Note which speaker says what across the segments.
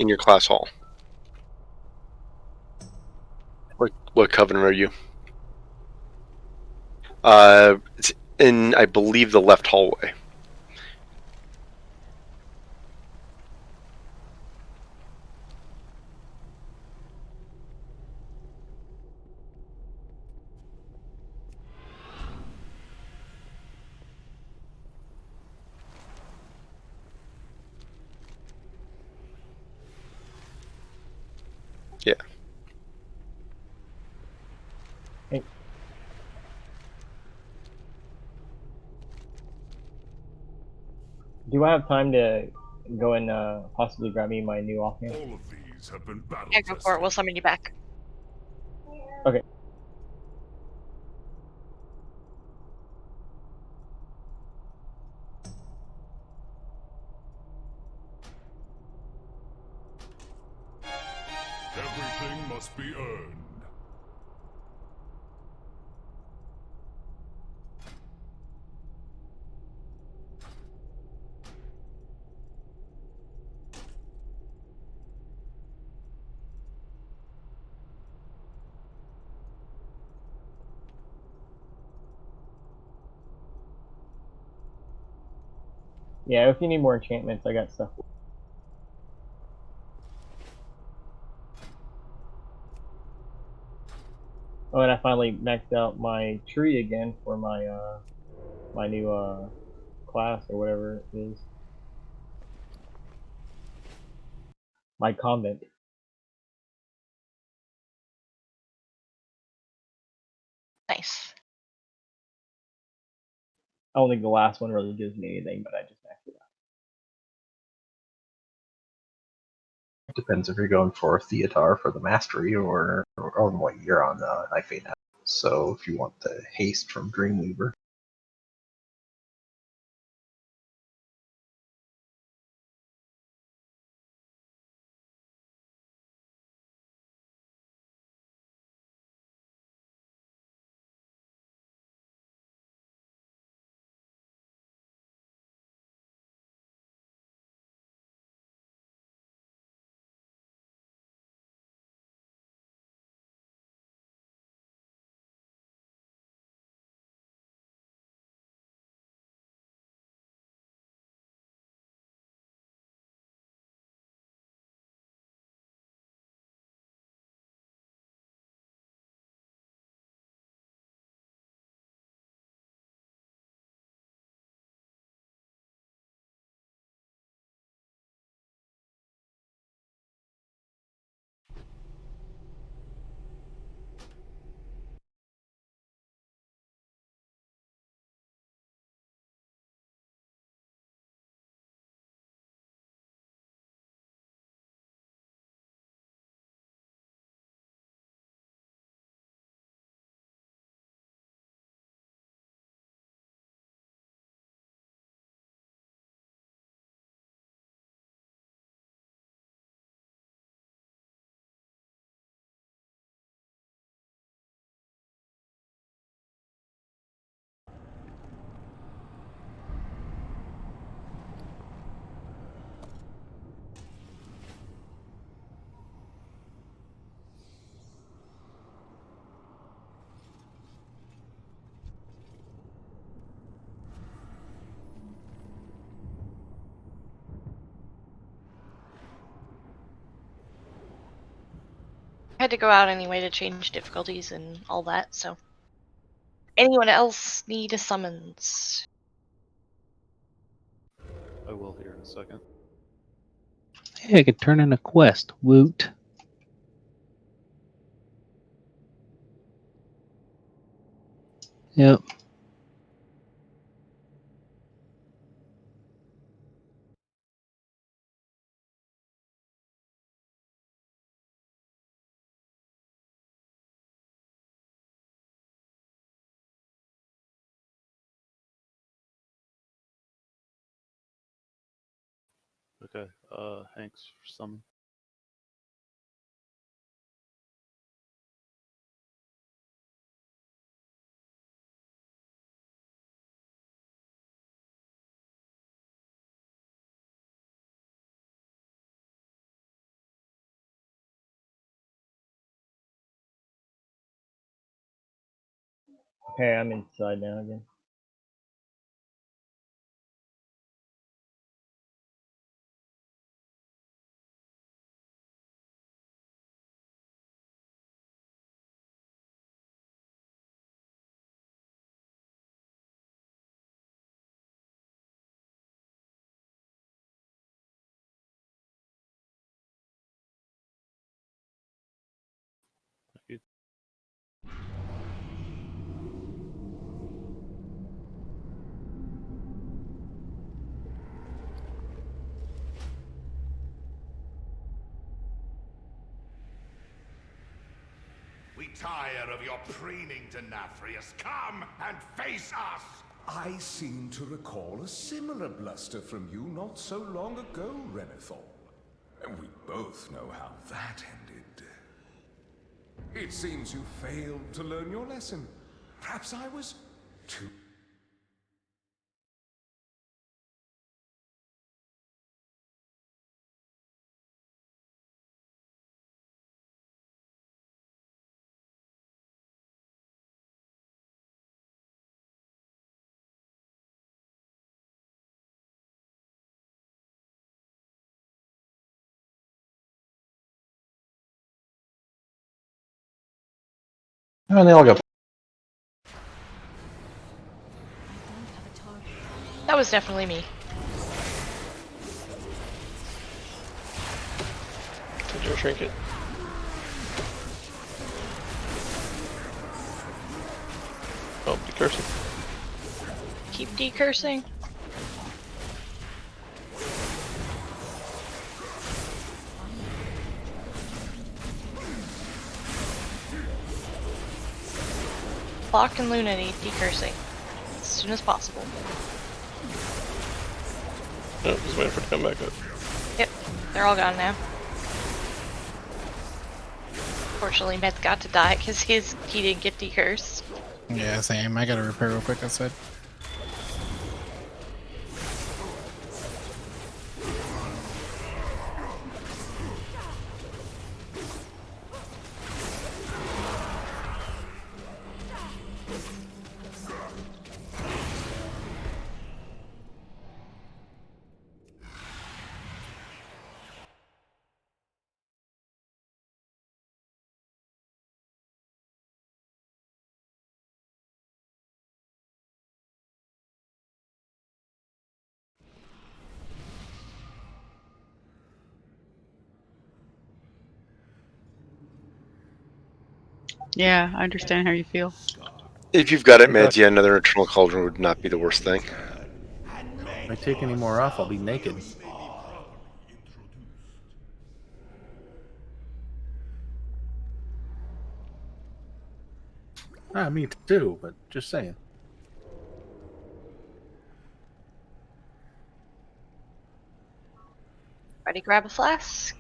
Speaker 1: in your class hall. What covenant are you? It's in, I believe, the left hallway. Yeah.
Speaker 2: Hey. Do I have time to go and possibly grab me my new offhand?
Speaker 3: All of these have been battle
Speaker 4: Yeah, go for it. We'll summon you back.
Speaker 2: Okay.
Speaker 3: Everything must be earned.
Speaker 2: Yeah, if you need more enchantments, I got stuff. Oh, and I finally maxed out my tree again for my my new class or whatever it is. My convent.
Speaker 4: Nice.
Speaker 2: I don't think the last one really gives me anything, but I just maxed it out.
Speaker 5: Depends if you're going for Theatar for the mastery or what you're on I Fate now. So if you want the haste from Dreamweaver.
Speaker 4: I had to go out anyway to change difficulties and all that, so. Anyone else need a summons?
Speaker 6: I will here in a second.
Speaker 7: Hey, I could turn in a quest. Woot. Yep.
Speaker 6: Okay, Hanks for summon.
Speaker 2: Okay, I'm inside now again.
Speaker 3: We tire of your preening to Nathrius. Come and face us!
Speaker 8: I seem to recall a similar bluster from you not so long ago, Renethal. And we both know how that ended. It seems you failed to learn your lesson. Perhaps I was too...
Speaker 5: And they all got.
Speaker 4: That was definitely me.
Speaker 1: Did you shrink it? Oh, be cursing.
Speaker 4: Keep decursing. Clock and Luna need decursing as soon as possible.
Speaker 1: Oh, just waiting for it to come back up.
Speaker 4: Yep, they're all gone now. Fortunately, Med's got to die because he didn't get decursed.
Speaker 9: Yeah, same. I gotta repair real quick outside.
Speaker 10: Yeah, I understand how you feel.
Speaker 1: If you've got it, meds, yeah, another internal cauldron would not be the worst thing.
Speaker 6: If I take any more off, I'll be naked. Ah, me too, but just saying.
Speaker 4: Ready, grab a flask.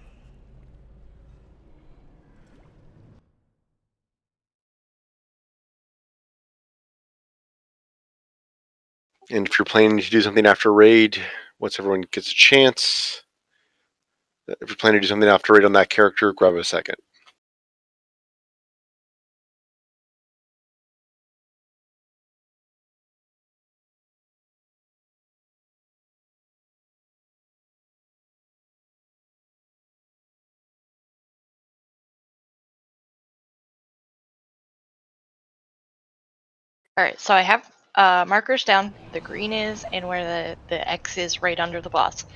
Speaker 1: And if you're planning to do something after raid, once everyone gets a chance, if you're planning to do something after raid on that character, grab a second.
Speaker 4: Alright, so I have markers down. The green is and where the X is right under the boss.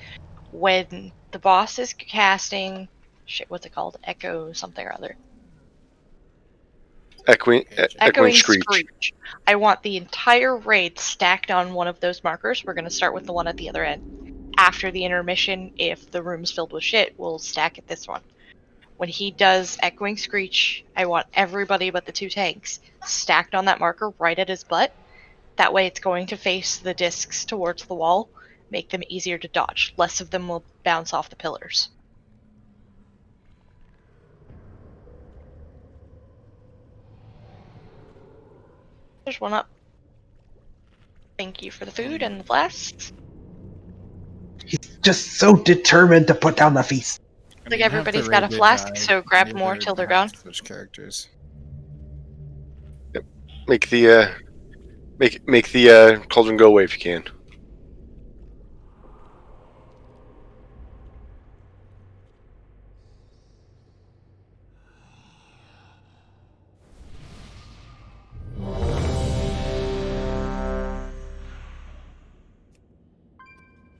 Speaker 4: When the boss is casting... Shit, what's it called? Echo something or other.
Speaker 1: Echoing Screech.
Speaker 4: I want the entire raid stacked on one of those markers. We're going to start with the one at the other end. After the intermission, if the room's filled with shit, we'll stack at this one. When he does Echoing Screech, I want everybody but the two tanks stacked on that marker right at his butt. That way it's going to face the discs towards the wall, make them easier to dodge. Less of them will bounce off the pillars. There's one up. Thank you for the food and the flasks.
Speaker 5: He's just so determined to put down the feast.
Speaker 9: I
Speaker 4: Like
Speaker 9: mean, half the
Speaker 4: everybody's got a
Speaker 9: raid did
Speaker 4: flask,
Speaker 9: die.
Speaker 4: so grab
Speaker 9: Maybe
Speaker 4: more
Speaker 9: they're
Speaker 4: till they're
Speaker 9: gonna have
Speaker 4: gone.
Speaker 9: to switch characters.
Speaker 1: Make the Make the cauldron go away if you can.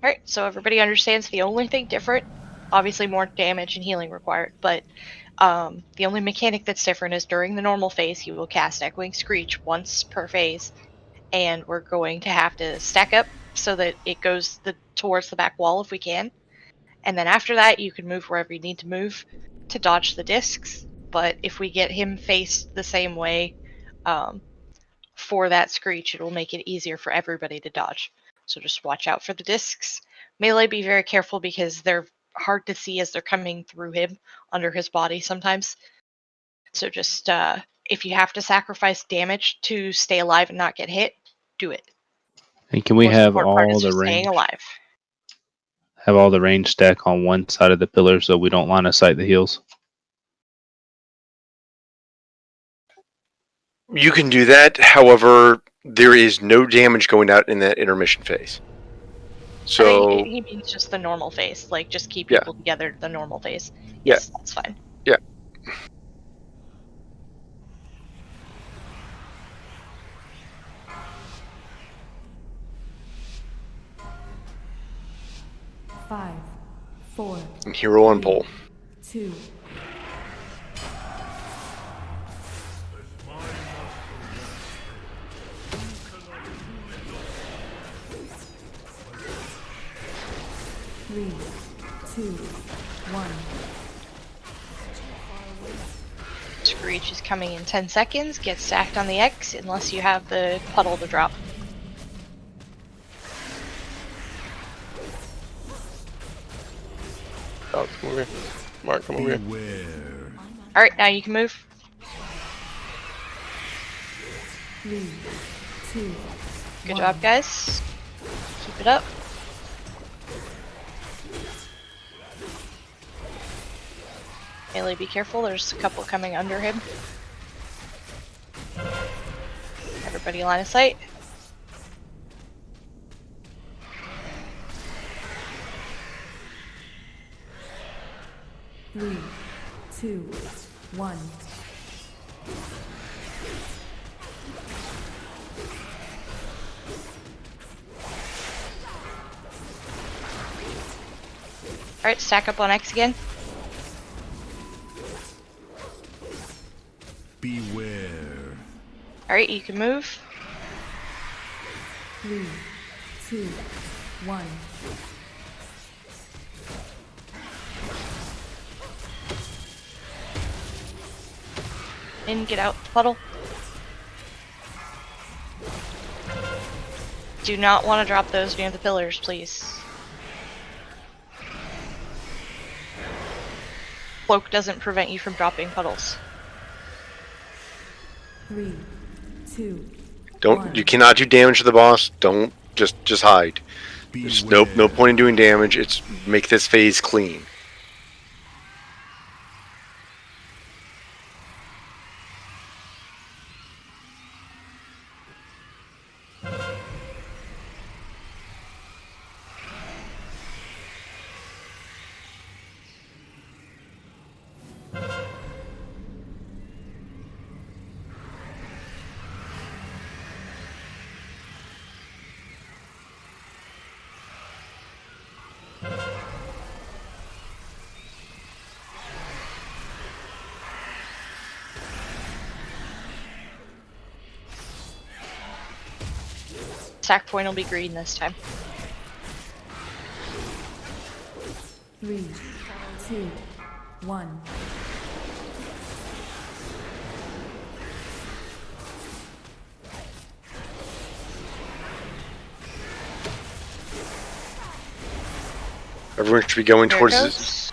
Speaker 4: Alright, so everybody understands the only thing different, obviously more damage and healing required, but the only mechanic that's different is during the normal phase he will cast Echoing Screech once per phase, and we're going to have to stack up so that it goes towards the back wall if we can. And then after that you can move wherever you need to move to dodge the discs, but if we get him faced the same way for that Screech, it will make it easier for everybody to dodge. So just watch out for the discs. Melee, be very careful because they're hard to see as they're coming through him, under his body sometimes. So just, if you have to sacrifice damage to stay alive and not get hit, do it.
Speaker 7: And can we
Speaker 4: Most
Speaker 7: have
Speaker 4: important part
Speaker 7: all
Speaker 4: is
Speaker 7: the
Speaker 4: just staying
Speaker 7: range?
Speaker 4: alive.
Speaker 7: Have all the range stack on one side of the pillar so we don't line of sight the heals?
Speaker 1: You can do that. However, there is no damage going out in that intermission phase. So
Speaker 4: I think he means just the normal phase, like just keep
Speaker 1: yeah,
Speaker 4: people together the normal phase.
Speaker 1: yeah,
Speaker 4: Yes, that's fine.
Speaker 1: yeah.
Speaker 11: Five, 4,
Speaker 1: And hero on pole.
Speaker 11: 2, three, 2, 1.
Speaker 4: Screech is coming in 10 seconds. Get stacked on the X unless you have the puddle to drop.
Speaker 12: Oh, come over here. Mark, come over here.
Speaker 4: Alright, now you can move.
Speaker 11: 3, 2,
Speaker 4: Good
Speaker 11: 1.
Speaker 4: job, guys. Keep it up. Melee, be careful. There's a couple coming under him. Everybody line of sight.
Speaker 11: Three, 2, 1.
Speaker 4: Alright, stack up on X again.
Speaker 3: Beware.
Speaker 4: Alright, you can move.
Speaker 11: 3, 2, 1.
Speaker 4: In, get out the puddle. Do not want to drop those near the pillars, please. Cloak doesn't prevent you from dropping puddles.
Speaker 11: 3, 2,
Speaker 1: Don't
Speaker 11: 1.
Speaker 1: you cannot do damage to the boss. Don't just hide. There's no point in doing damage. It's make this phase clean.
Speaker 4: Stack point will be green this time.
Speaker 11: 3, 2, 1.
Speaker 1: Everyone should be going
Speaker 4: There it
Speaker 1: towards
Speaker 4: goes.
Speaker 1: this.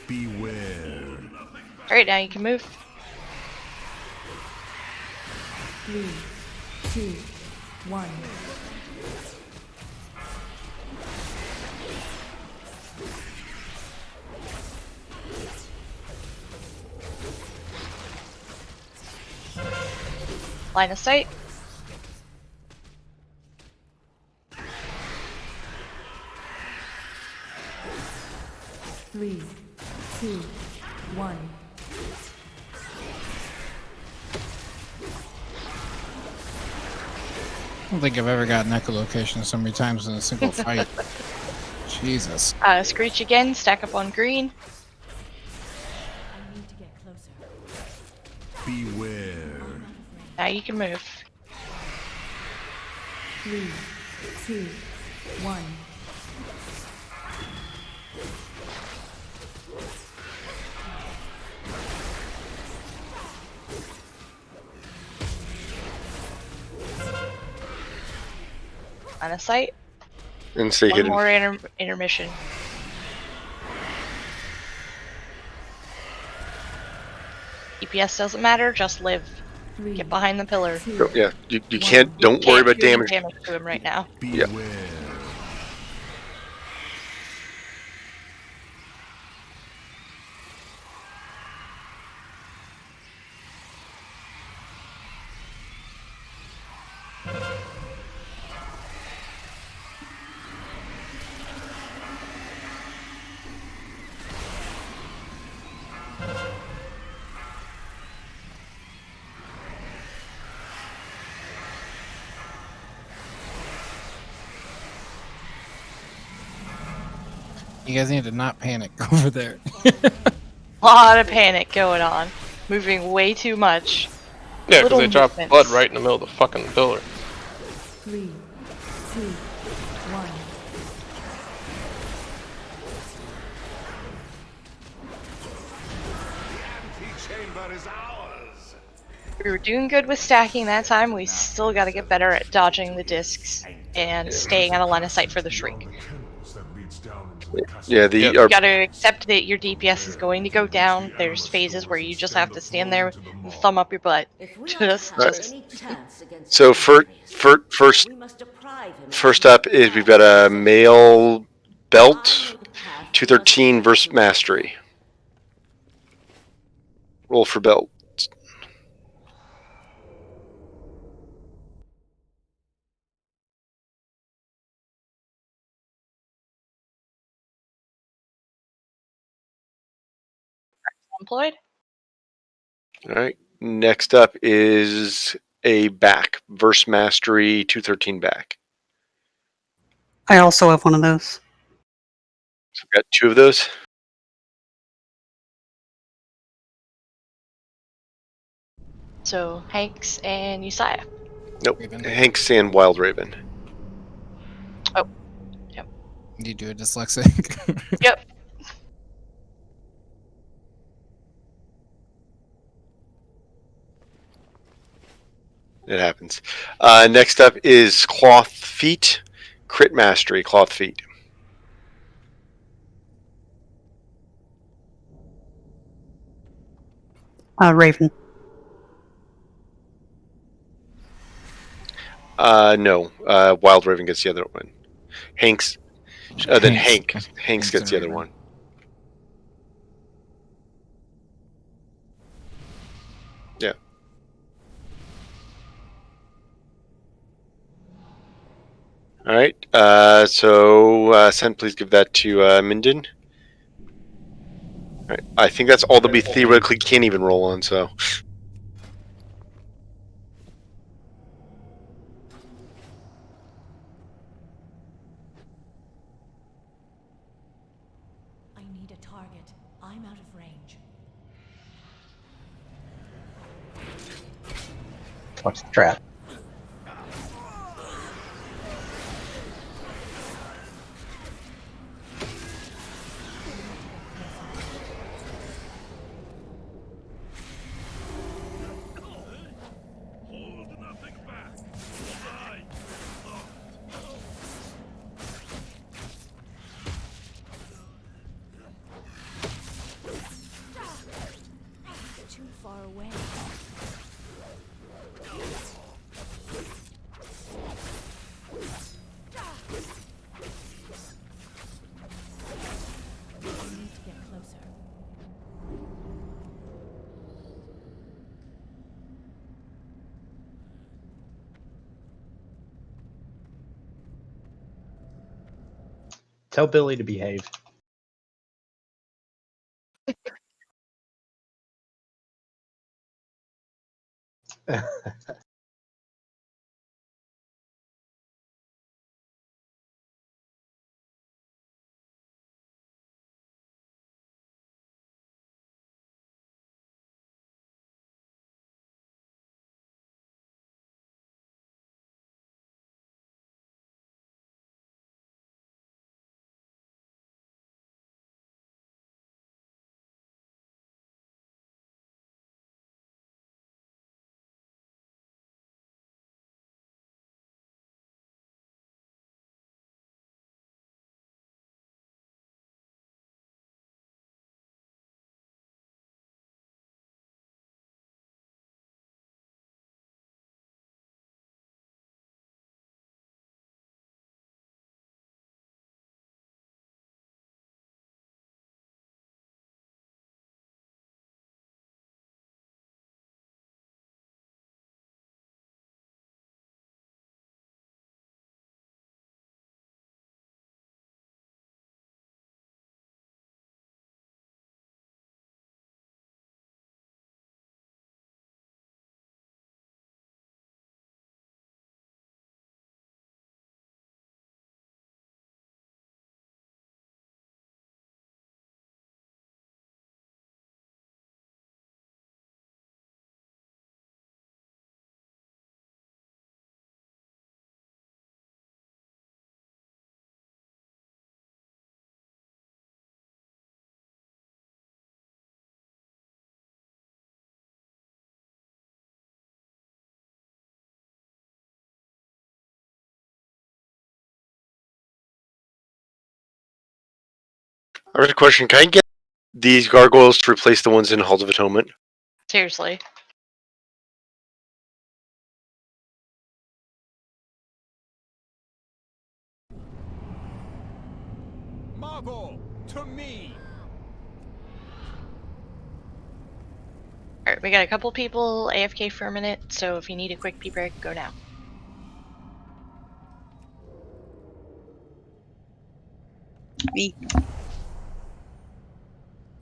Speaker 3: Beware.
Speaker 4: Alright, now you can move.
Speaker 11: 3, 2, 1.
Speaker 4: Line of sight.
Speaker 11: 3, 2, 1.
Speaker 9: I don't think I've ever gotten echolocation so many times in a single fight. Jesus.
Speaker 4: Screech again, stack up on green.
Speaker 11: I need to get closer.
Speaker 3: Beware.
Speaker 4: Now you can move.
Speaker 11: 3, 2, 1.
Speaker 4: On a sight.
Speaker 1: And stay
Speaker 4: One
Speaker 1: hidden.
Speaker 4: more intermission. DPS doesn't matter, just live.
Speaker 11: 3,
Speaker 4: Get behind the pillar.
Speaker 11: 2,
Speaker 1: Yeah, you can't. Don't worry
Speaker 4: Can't
Speaker 1: about
Speaker 4: do any
Speaker 1: damage.
Speaker 4: damage to him right now.
Speaker 1: Yeah.
Speaker 3: Beware.
Speaker 9: You guys need to not panic over there.
Speaker 4: Lot of panic going on. Moving way too much.
Speaker 12: Yeah, because
Speaker 4: Little
Speaker 12: they dropped
Speaker 4: movements.
Speaker 12: blood right in the middle of the fucking pillar.
Speaker 11: 3, 2, 1.
Speaker 3: Chamber is ours.
Speaker 4: We were doing good with stacking that time. We still got to get better at dodging the discs and staying on a line of sight for the Shriek.
Speaker 1: Yeah,
Speaker 4: You got to accept that your DPS is going to go down. There's phases where you just have to stand there and thumb up your butt. Just.
Speaker 1: So first up is we've got a male belt, 213 versus mastery. Roll for belt.
Speaker 4: Employed.
Speaker 1: All right. Next up is a back versus mastery, 213 back.
Speaker 10: I also have one of those.
Speaker 1: So we've got two of those.
Speaker 4: So Hanks and Uzziah.
Speaker 1: Nope.
Speaker 9: Raven.
Speaker 1: Hanks and Wild Raven.
Speaker 4: Oh. Yep.
Speaker 9: Do you do a dyslexic?
Speaker 4: Yep.
Speaker 1: It happens. Next up is cloth feet, crit mastery, cloth feet.
Speaker 10: Raven.
Speaker 1: No. Wild Raven gets the other one. Hanks. Then Hanks gets the other one. Yeah. All right. So, Sen, please give that to Minden. All right. I think that's all that we theoretically can't even roll on. So.
Speaker 11: I need a target. I'm out of range.
Speaker 5: Watch the trap.
Speaker 11: Too far away. I need to get closer.
Speaker 5: Tell Billy to behave.
Speaker 1: I have a question. Can I get these gargoyles to replace the ones in Halls of Atonement?
Speaker 4: Seriously.
Speaker 8: Marvel, to me!
Speaker 4: Alright, we got a couple people AFK for a minute, so if you need a quick pee break, go now.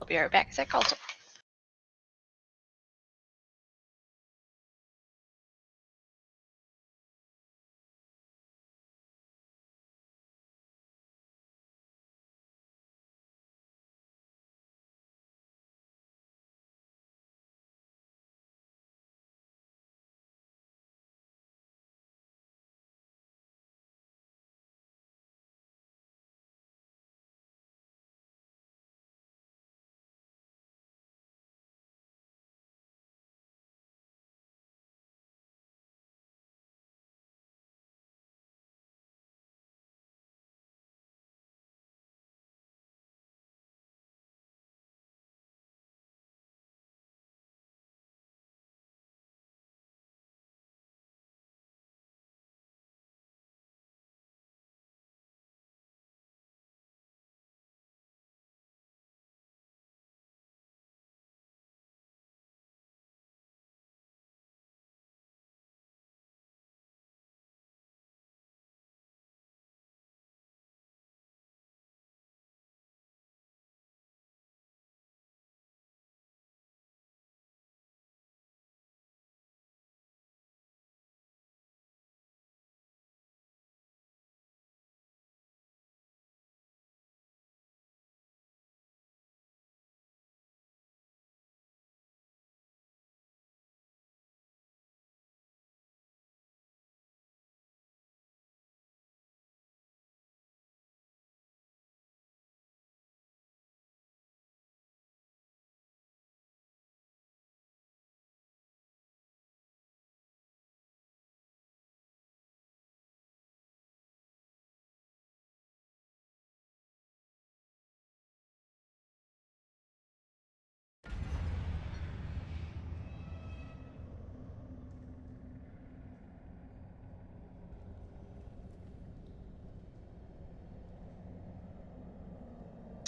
Speaker 4: I'll be right back as I call some.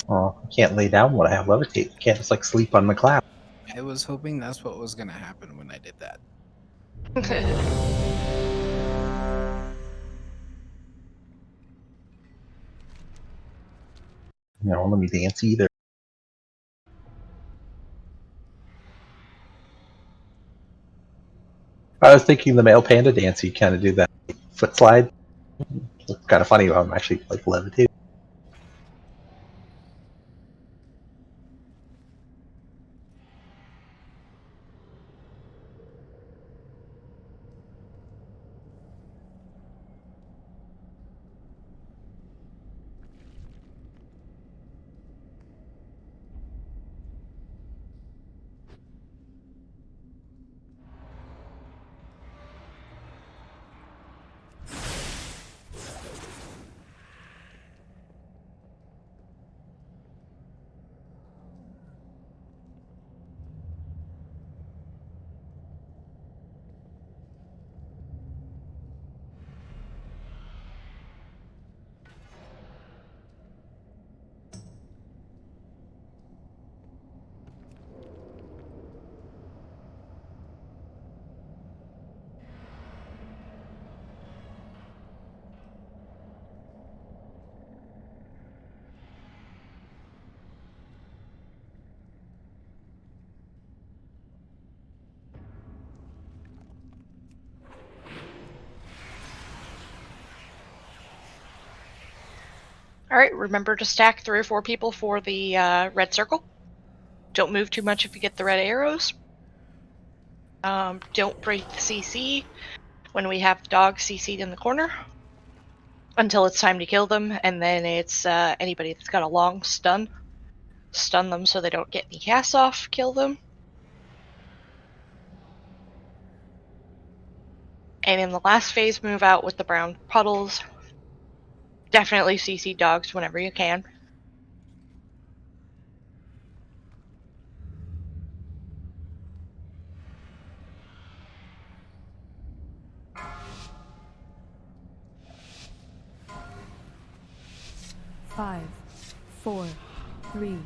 Speaker 5: Oh, I can't lay down when I have levitate. I can't just like sleep on the cloud.
Speaker 9: I was hoping that's what was gonna happen when I did that.
Speaker 5: You know, let me dance either. I was thinking the male panda dance. You kind of do that foot slide. It's kind of funny. I'm actually like levitating.
Speaker 4: Alright, remember to stack 3 or 4 people for the red circle. Don't move too much if you get the red arrows. Don't break the CC when we have the dogs CC'd in the corner until it's time to kill them, and then it's anybody that's got a long stun. Stun them so they don't get any casts off, kill them. And in the last phase, move out with the brown puddles. Definitely CC dogs whenever you can.
Speaker 11: Five, 4, 3,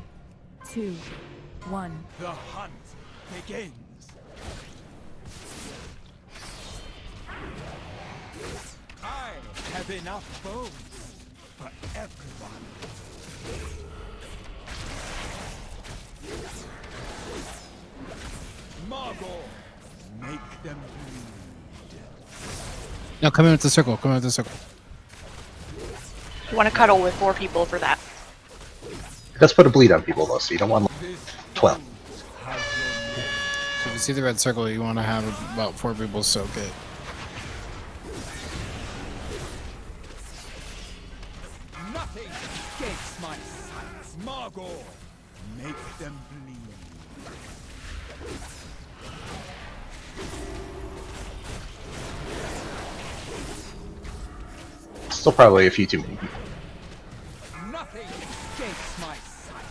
Speaker 11: 2, 1.
Speaker 3: The hunt begins. I have enough bones for everyone. Margot, make them bleed.
Speaker 9: No, come in with the circle. Come in with the circle.
Speaker 4: You want to cuddle with 4 people for that.
Speaker 5: Let's put a bleed on people though, so you don't want 12.
Speaker 9: So if you see the red circle, you want to have about 4 people soak it.
Speaker 3: Nothing escapes my sight. Margot, make them bleed.
Speaker 5: Still probably a few too many people.
Speaker 3: Nothing escapes my sight.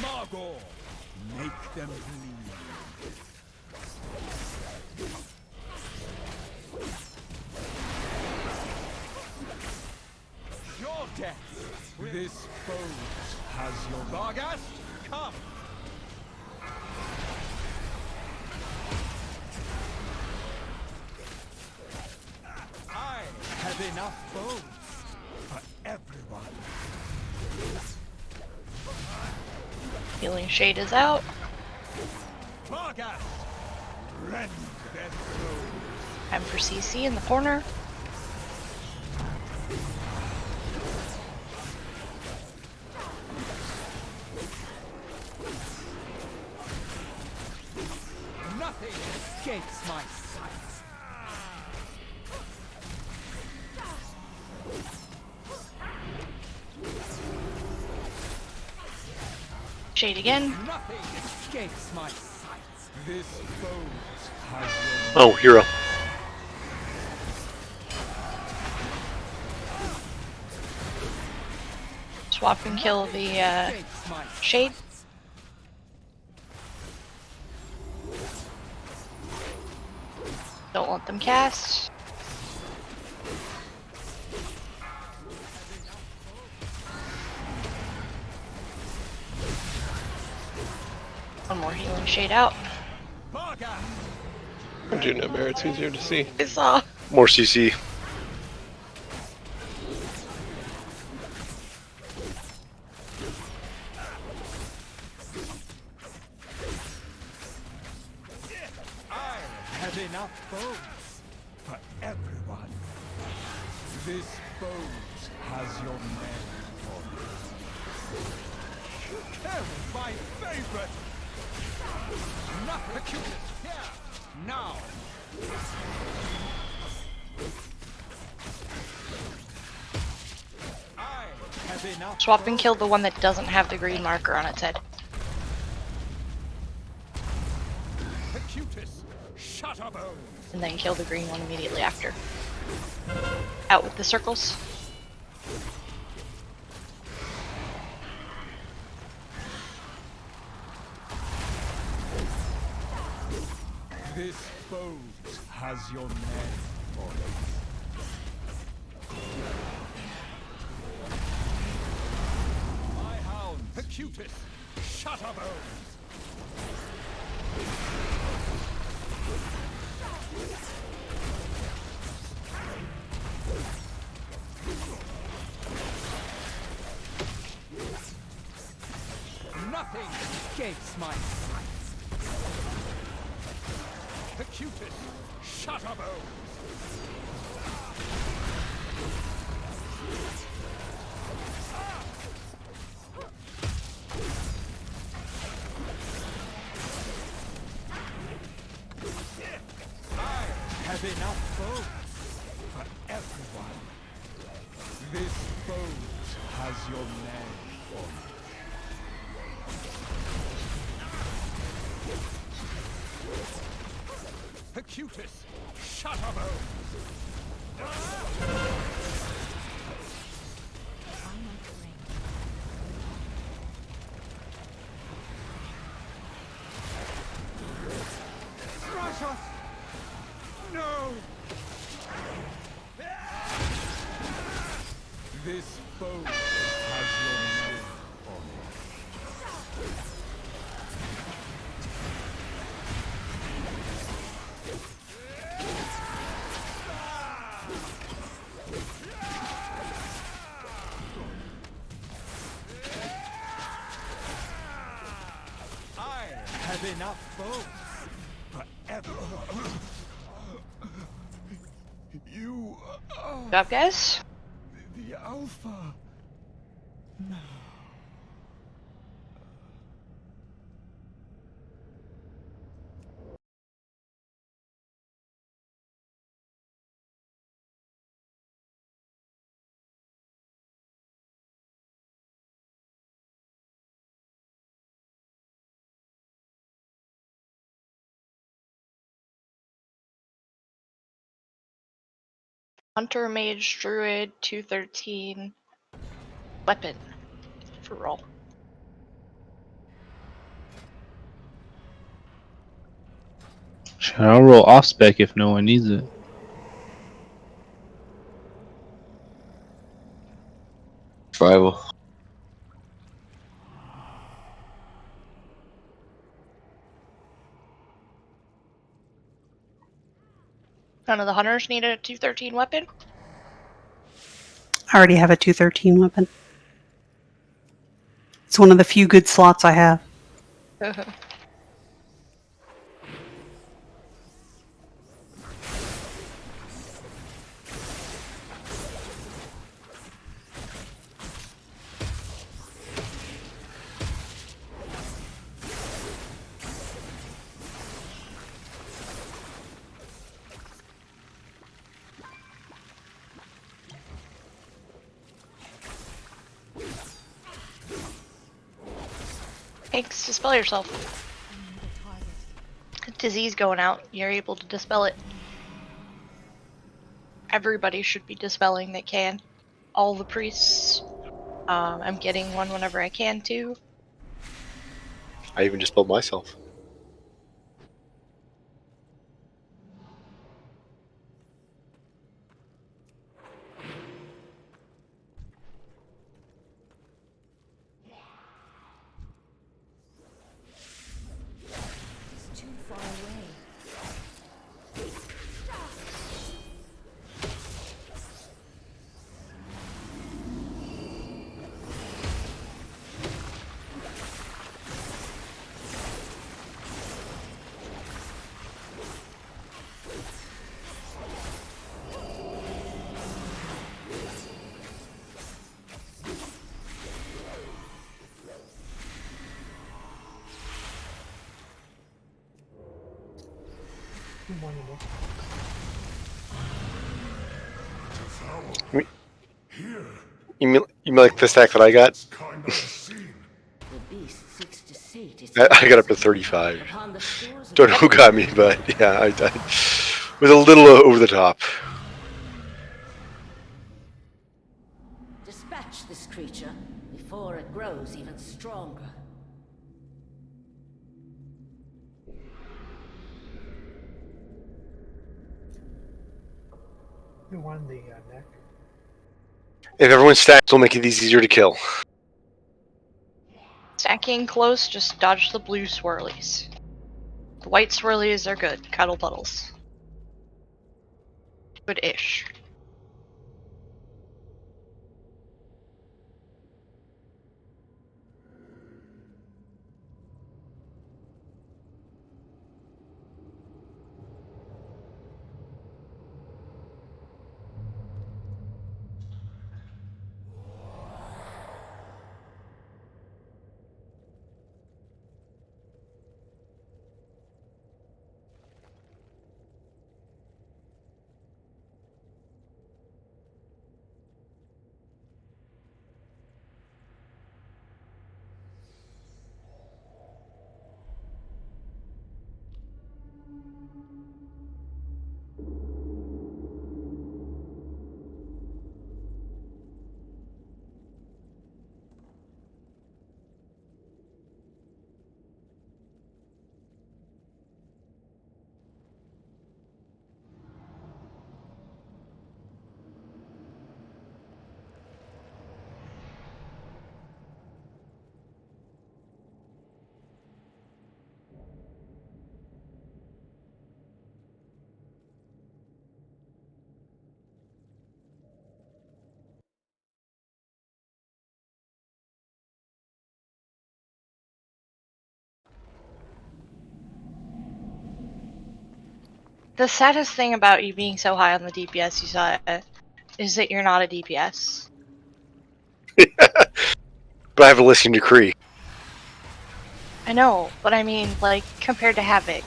Speaker 3: Margot, make them bleed. Your death. This foe has your Vargas. Come. I have enough bones for everyone.
Speaker 4: Healing Shade is out.
Speaker 3: Vargas, rend their souls.
Speaker 4: Time for CC in the corner.
Speaker 3: Nothing escapes my sight.
Speaker 4: Shade again.
Speaker 3: Nothing escapes my sight. This foe has
Speaker 1: Oh, hero.
Speaker 4: Swap and kill the Shade. Don't let them cast. One more healing Shade out.
Speaker 12: I'm doing it better. It's easier to see.
Speaker 4: I saw.
Speaker 1: More CC.
Speaker 8: for everyone. This boat has your name on it. Carry my favorite! Not the cutest! Here! Now! I have enough.
Speaker 4: Swap and kill the one that doesn't have the green marker on its head.
Speaker 8: The cutest! Shut up, bones!
Speaker 4: And then kill the green one immediately after. Out with the circles.
Speaker 8: This boat has your name on it. My hound, the cutest! Shut up, bones! Nothing escapes my sight. The cutest! Shut up, O's! I have enough boats for everyone. This boat has your name on it. The cutest! Shut up, Rush us! No! This boat has your name on it. Have enough boats for everyone. You are
Speaker 4: Good job, guys.
Speaker 8: the Alpha. No.
Speaker 4: Hunter, Mage, Druid, 213. Weapon for roll.
Speaker 7: Sure, I'll roll off spec if no one needs it.
Speaker 13: Survival.
Speaker 4: None of the hunters need a 213 weapon?
Speaker 10: I already have a 213 weapon. It's one of the few good slots I have.
Speaker 4: Thanks, dispel yourself. Disease going out, you're able to dispel it. Everybody should be dispelling that can. All the priests. I'm getting one whenever I can too.
Speaker 1: I even dispelled myself.
Speaker 11: It's too far away.
Speaker 1: You mean like the stack that I got? I got up to 35. Don't know who got me, but yeah, I was a little over the top.
Speaker 11: Dispatch this creature before it grows even stronger.
Speaker 14: Who won the neck?
Speaker 1: If everyone stacks, we'll make it easier to kill.
Speaker 4: Stacking close, just dodge the blue swirlies. The white swirlies are good. Cuddle puddles. Good-ish. The saddest thing about you being so high on the DPS you saw is that you're not a DPS.
Speaker 1: But I have a listening decree.
Speaker 4: I know, but I mean, like, compared to Havoc.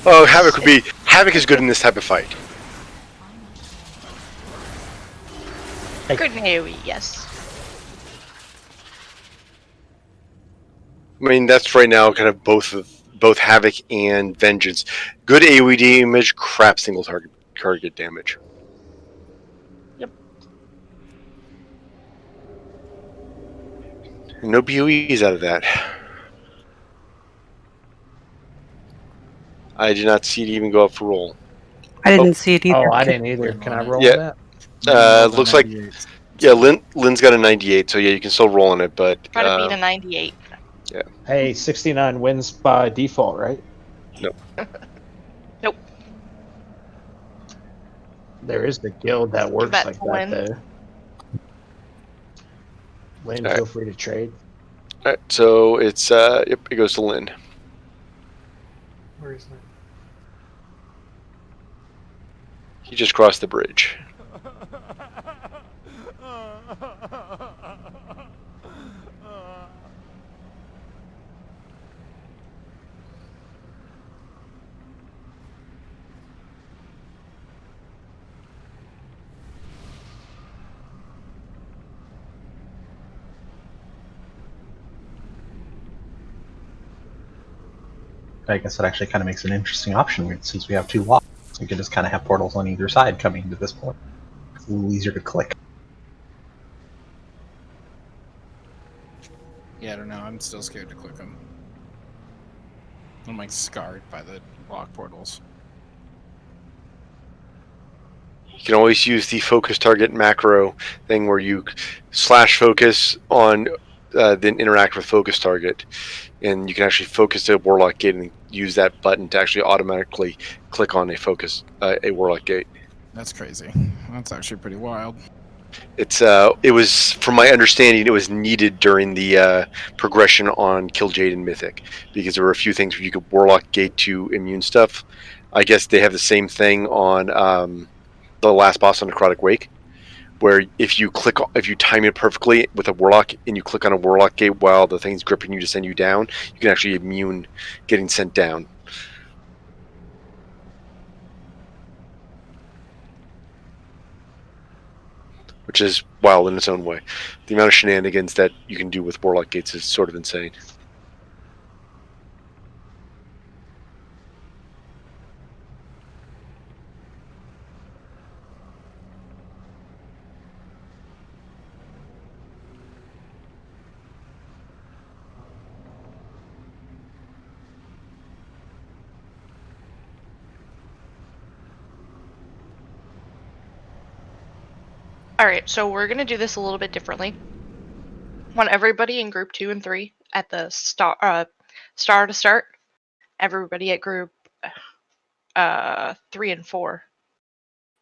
Speaker 1: Oh, Havoc is good in this type of fight.
Speaker 4: Good in AoE, yes.
Speaker 1: I mean, that's right now kind of both Havoc and Vengeance. Good AoE damage, crap single target damage.
Speaker 4: Yep.
Speaker 1: And no BOEs out of that. I did not see it even go up for roll.
Speaker 10: I didn't see it either.
Speaker 14: Oh, I didn't either. Can I roll
Speaker 1: Yeah.
Speaker 14: on that?
Speaker 1: Looks like Lynn's got a 98, so yeah, you can still roll on it, but
Speaker 4: Try to beat a 98.
Speaker 1: Yeah.
Speaker 14: Hey, 69 wins by default, right?
Speaker 1: Nope.
Speaker 4: Nope.
Speaker 14: There is the guild that works
Speaker 4: that
Speaker 14: like
Speaker 4: to
Speaker 14: that,
Speaker 4: Lynn.
Speaker 14: though. Lynn,
Speaker 1: All
Speaker 14: feel
Speaker 1: right.
Speaker 14: free to trade.
Speaker 1: Alright, so it's yep, it goes to Lynn.
Speaker 14: Where is Lynn?
Speaker 1: He just crossed the bridge.
Speaker 5: I guess that actually kind of makes an interesting option since we have two locks. We can just kind of have portals on either side coming to this point. It's a little easier to click.
Speaker 9: Yeah, I don't know. I'm still scared to click them. I'm like scarred by the lock portals.
Speaker 1: You can always use the focus target macro thing where you slash focus on, then interact with focus target, and you can actually focus a warlock gate and use that button to actually automatically click on a warlock gate.
Speaker 9: That's crazy. That's actually pretty wild.
Speaker 1: It was, from my understanding, it was needed during the progression on Kill Jade and Mythic, because there were a few things where you could warlock gate to immune stuff. I guess they have the same thing on the last boss on Necrotic Wake, where if you time it perfectly with a warlock and you click on a warlock gate while the thing's gripping you to send you down, you can actually immune getting sent down. which is wild in its own way. The amount of shenanigans that you can do with Warlock Gates is sort of insane.
Speaker 4: Alright, so we're gonna do this a little bit differently. Want everybody in group 2 and 3 at the star to start. Everybody at group 3 and 4.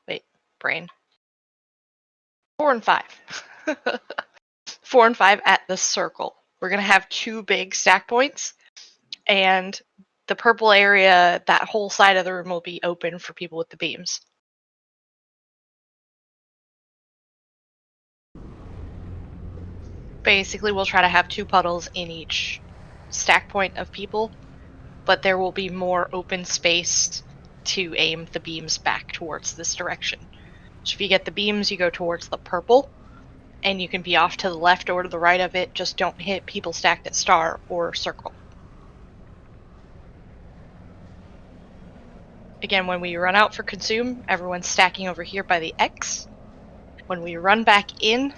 Speaker 4: Wait, brain. 4 and 5. 4 and 5 at the circle. We're gonna have 2 big stack points, and the purple area, that whole side of the room will be open for people with the beams. Basically, we'll try to have 2 puddles in each stack point of people, but there will be more open space to aim the beams back towards this direction. So if you get the beams, you go towards the purple, and you can be off to the left or to the right of it. Just don't hit people stacked at star or circle. Again, when we run out for consume, everyone's stacking over here by the X. When we run back in,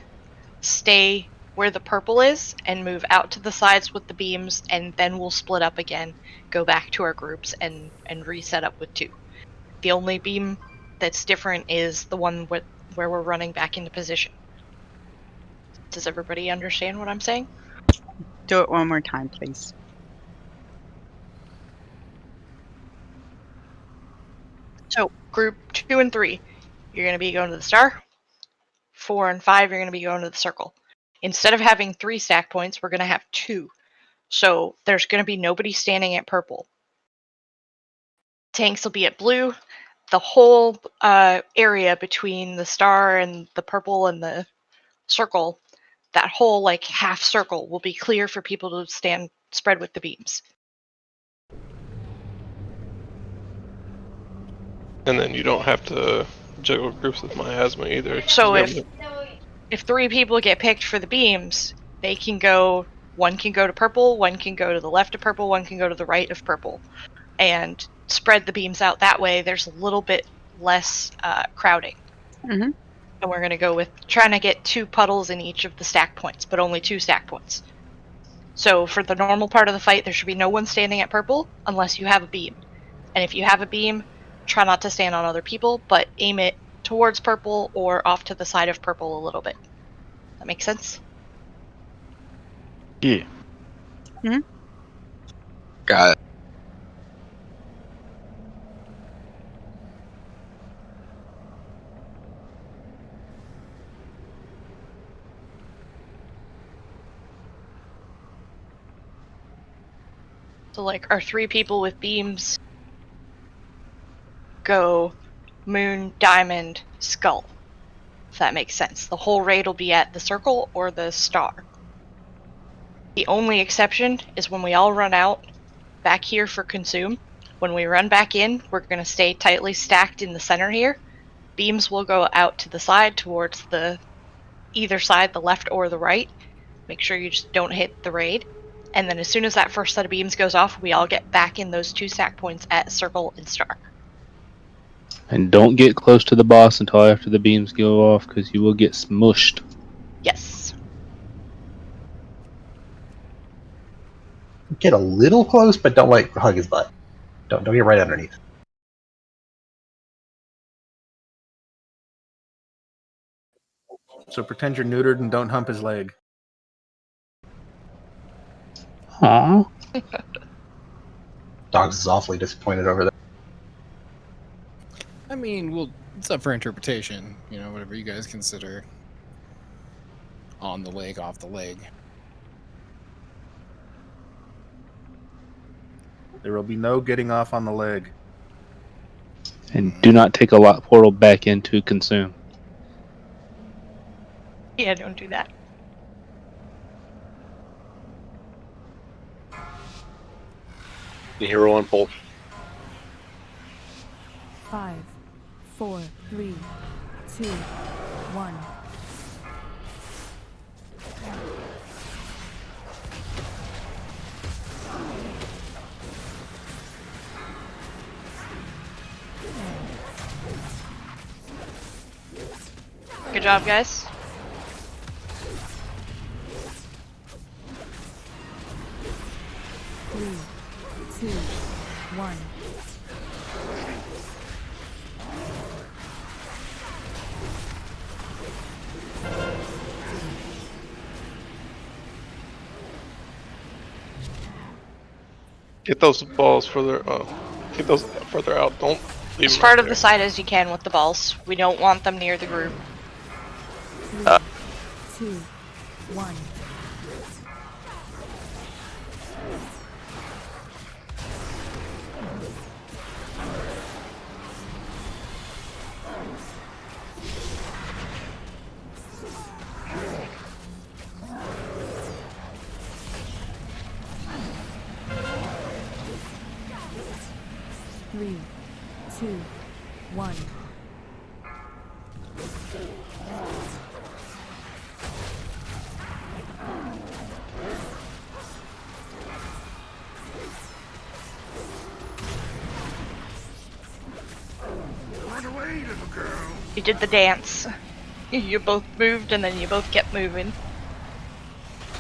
Speaker 4: stay where the purple is and move out to the sides with the beams, and then we'll split up again, go back to our groups, and reset up with 2. The only beam that's different is the one where we're running back into position. Does everybody understand what I'm saying?
Speaker 10: Do it one more time, please.
Speaker 4: So, group 2 and 3, you're going to be going to the star. 4 and 5, you're going to be going to the circle. Instead of having 3 stack points, we're going to have 2. So, there's going to be nobody standing at purple. Tanks will be at blue. The whole area between the star and the purple and the circle, that whole like half circle, will be clear for people to stand spread with the beams.
Speaker 12: And then you don't have to juggle groups with miasma either.
Speaker 4: So if 3 people get picked for the beams, they can go, one can go to purple, one can go to the left of purple, one can go to the right of purple, and spread the beams out that way. There's a little bit less crowding.
Speaker 10: Mm-hmm.
Speaker 4: And we're going to go with trying to get 2 puddles in each of the stack points, but only 2 stack points. So for the normal part of the fight, there should be no one standing at purple unless you have a beam. And if you have a beam, try not to stand on other people, but aim it towards purple or off to the side of purple a little bit. That makes sense?
Speaker 7: Yeah.
Speaker 10: Mm-hmm.
Speaker 13: Got it.
Speaker 4: So like our 3 people with beams go moon, diamond, skull. If that makes sense. The whole raid will be at the circle or the star. The only exception is when we all run out back here for consume. When we run back in, we're going to stay tightly stacked in the center here. Beams will go out to the side towards the either side, the left or the right. Make sure you just don't hit the raid. And then as soon as that first set of beams goes off, we all get back in those 2 stack points at circle and star.
Speaker 7: And don't get close to the boss until after the beams go off, because you will get smushed.
Speaker 4: Yes.
Speaker 5: Get a little close, but don't like hug his butt. Don't get right underneath.
Speaker 6: So pretend you're neutered and don't hump his leg.
Speaker 7: Aww.
Speaker 5: Dogs is awfully disappointed over there.
Speaker 9: I mean, well, it's up for interpretation. You know, whatever you guys consider on the leg, off the leg.
Speaker 6: There will be no getting off on the leg.
Speaker 7: And do not take a lot portal back into consume.
Speaker 4: Yeah, don't do that.
Speaker 1: The hero on pole.
Speaker 15: 5, 4, 3, 2, 1.
Speaker 4: Good job, guys.
Speaker 15: Three, two, one.
Speaker 12: Get those balls further. Get those further out. Don't leave
Speaker 4: As
Speaker 12: them
Speaker 4: far
Speaker 12: right
Speaker 4: to
Speaker 12: there.
Speaker 4: the side as you can with the balls. We don't want them near the group.
Speaker 15: Three, two, one. 3, 2, 1.
Speaker 3: Run away, little girl.
Speaker 4: You did the dance. You both moved and then you both kept moving.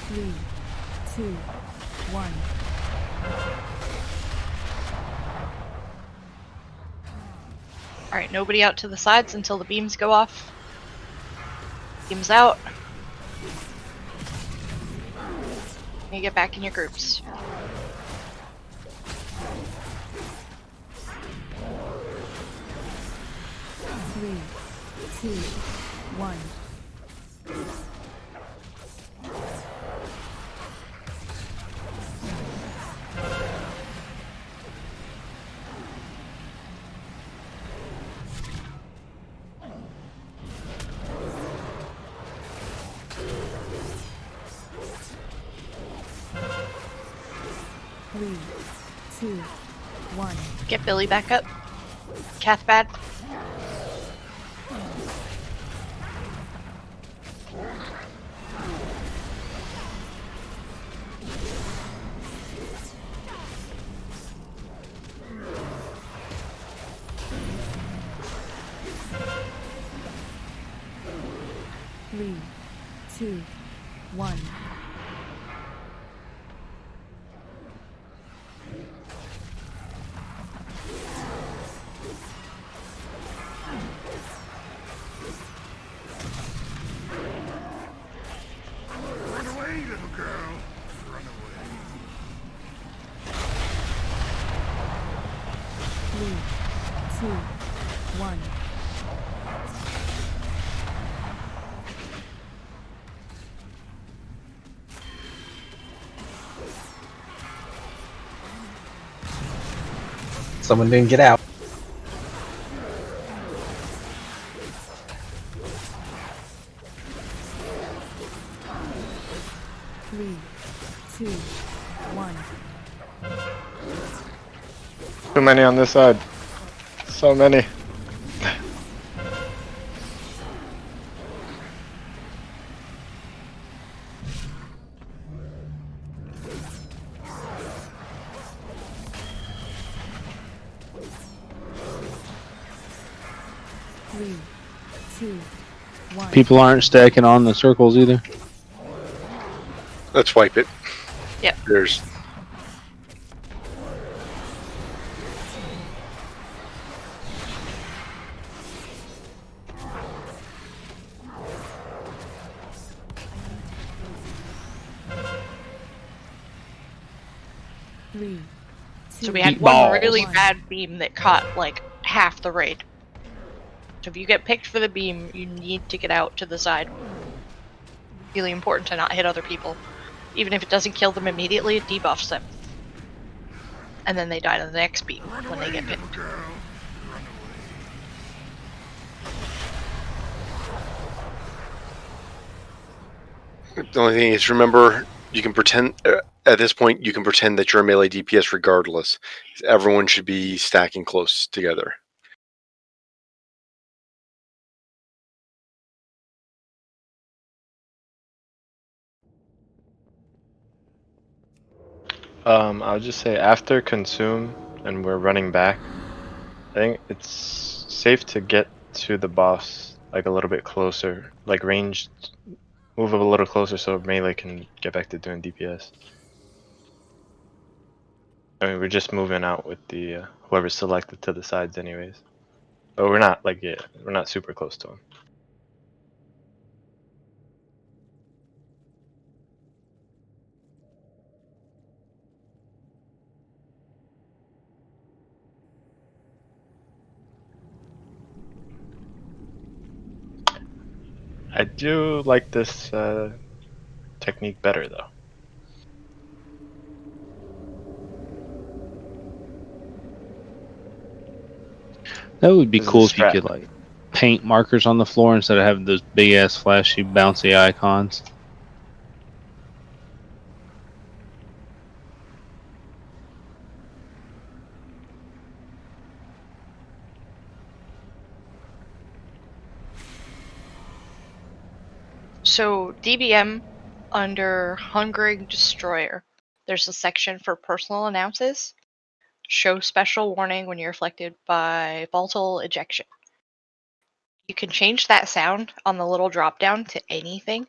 Speaker 15: 3, 2, 1.
Speaker 4: Alright, nobody out to the sides until the beams go off. Beams out. You get back in your groups.
Speaker 15: Three, two, one. 3, 2, 1.
Speaker 4: Get Billy back up. Cathbad.
Speaker 15: Three, two, one.
Speaker 3: Run away, little girl. Run away.
Speaker 15: 3, 2, 1.
Speaker 5: Someone didn't get out.
Speaker 15: Three, two, one.
Speaker 12: Too many on this side. So many.
Speaker 15: Three, two, one.
Speaker 7: People aren't stacking on the circles either.
Speaker 1: Let's wipe it.
Speaker 4: Yep.
Speaker 1: There's.
Speaker 15: Three,
Speaker 4: So
Speaker 15: two,
Speaker 4: we had
Speaker 7: Eat
Speaker 4: one
Speaker 7: balls.
Speaker 4: really bad beam that caught like half the raid. So if you get picked for the beam, you need to get out to the side. Really important to not hit other people. Even if it doesn't kill them immediately, it debuffs them. And then they die to the next beam when they get picked.
Speaker 3: Little girl. Run away.
Speaker 1: The only thing is, remember, you can pretend at this point you can pretend that you're a melee DPS regardless. Everyone should be stacking close together.
Speaker 16: I would just say after consume and we're running back, I think it's safe to get to the boss like a little bit closer, like ranged, move a little closer so melee can get back to doing DPS. I mean, we're just moving out with the whoever's selected to the sides, anyways. But we're not like we're not super close to him. I do like this technique better, though.
Speaker 7: That would be
Speaker 16: This is a
Speaker 7: cool if you
Speaker 16: strat.
Speaker 7: could like paint markers on the floor instead of having those big ass flashy bouncy icons.
Speaker 4: So DBM under Hungering Destroyer, there's a section for personal announces. Show special warning when you're afflicted by volatile ejection. You can change that sound on the little drop down to anything,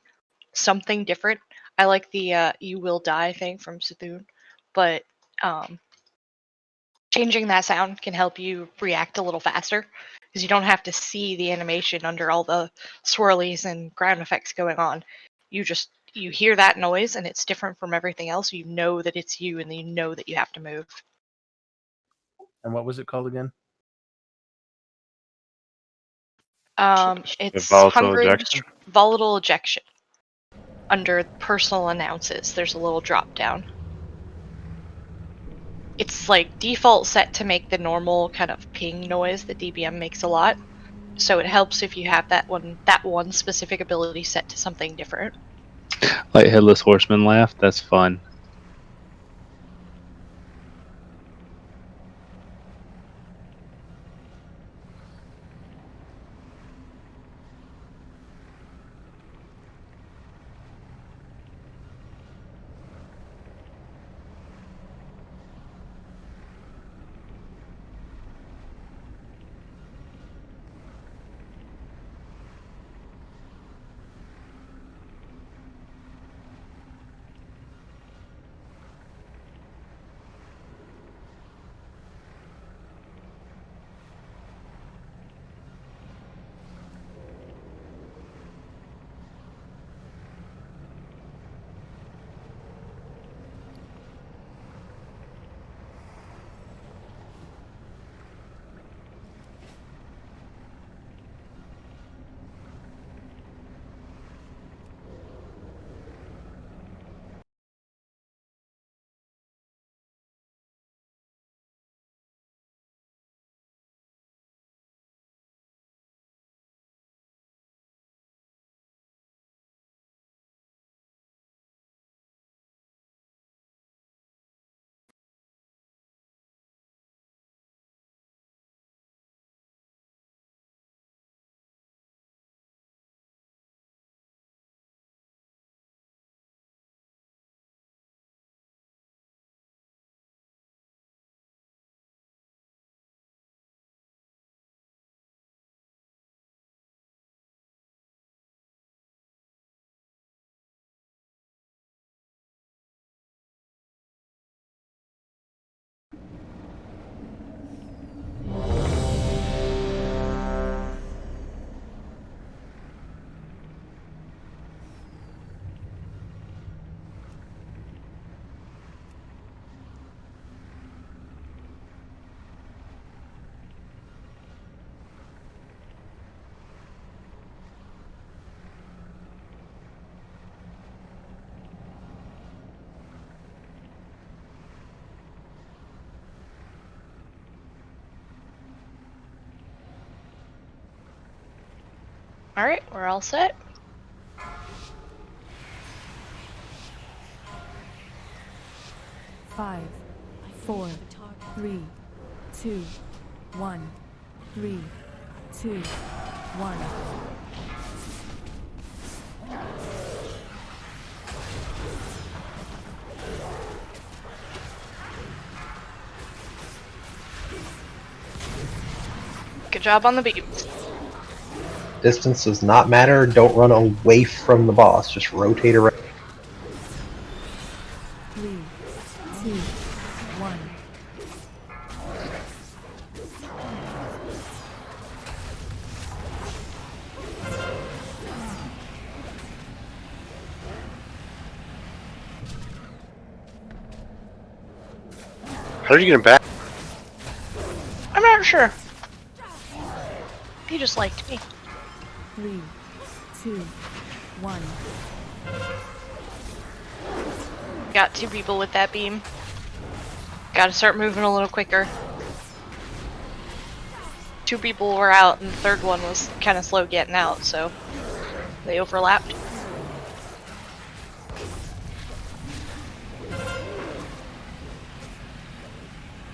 Speaker 4: something different. I like the you will die thing from Sethune, but changing that sound can help you react a little faster because you don't have to see the animation under all the swirlies and ground effects going on. You hear that noise and it's different from everything else. You know that it's you and you know that you have to move.
Speaker 6: And what was it called again?
Speaker 4: It's
Speaker 16: Volatile ejection?
Speaker 4: volatile ejection. Under personal announces, there's a little drop down. It's like default set to make the normal kind of ping noise that DBM makes a lot. So it helps if you have that one specific ability set to something different.
Speaker 7: Like Headless Horseman laugh. That's fun.
Speaker 4: Alright, we're all set.
Speaker 15: Five, four, three, two, one, three, two, one.
Speaker 4: Good job on the beats.
Speaker 5: Distance does not matter. Don't run away from the boss. Just rotate around.
Speaker 15: 3, 2, 1.
Speaker 1: How did you get him back?
Speaker 4: I'm not sure. He just liked me.
Speaker 15: 3, 2, 1.
Speaker 4: Got 2 people with that beam. Gotta start moving a little quicker. 2 people were out, and the third one was kind of slow getting out, so they overlapped.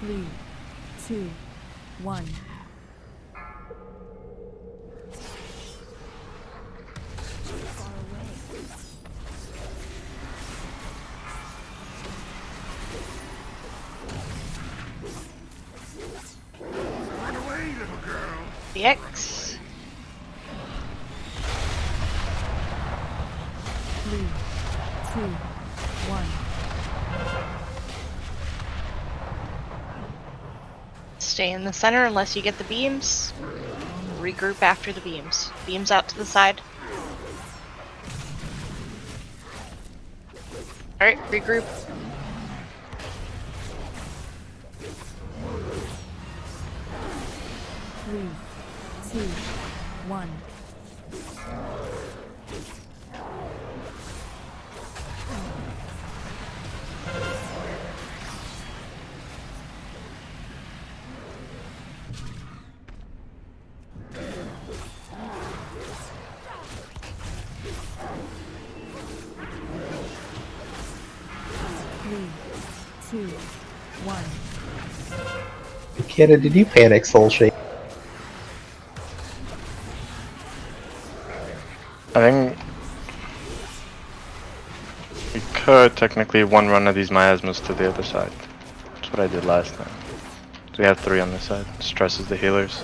Speaker 15: Three, two, one.
Speaker 4: The X.
Speaker 15: 3, 2, 1.
Speaker 4: Stay in the center unless you get the beams. Regroup after the beams. Beams out to the side. Alright, regroup.
Speaker 15: Three, two, one. Three, two, one.
Speaker 5: Kidda, did you panic, Soul Shake?
Speaker 16: I think we could technically one run of these miasmas to the other side. That's what I did last time. So we have 3 on this side. Stresses the healers.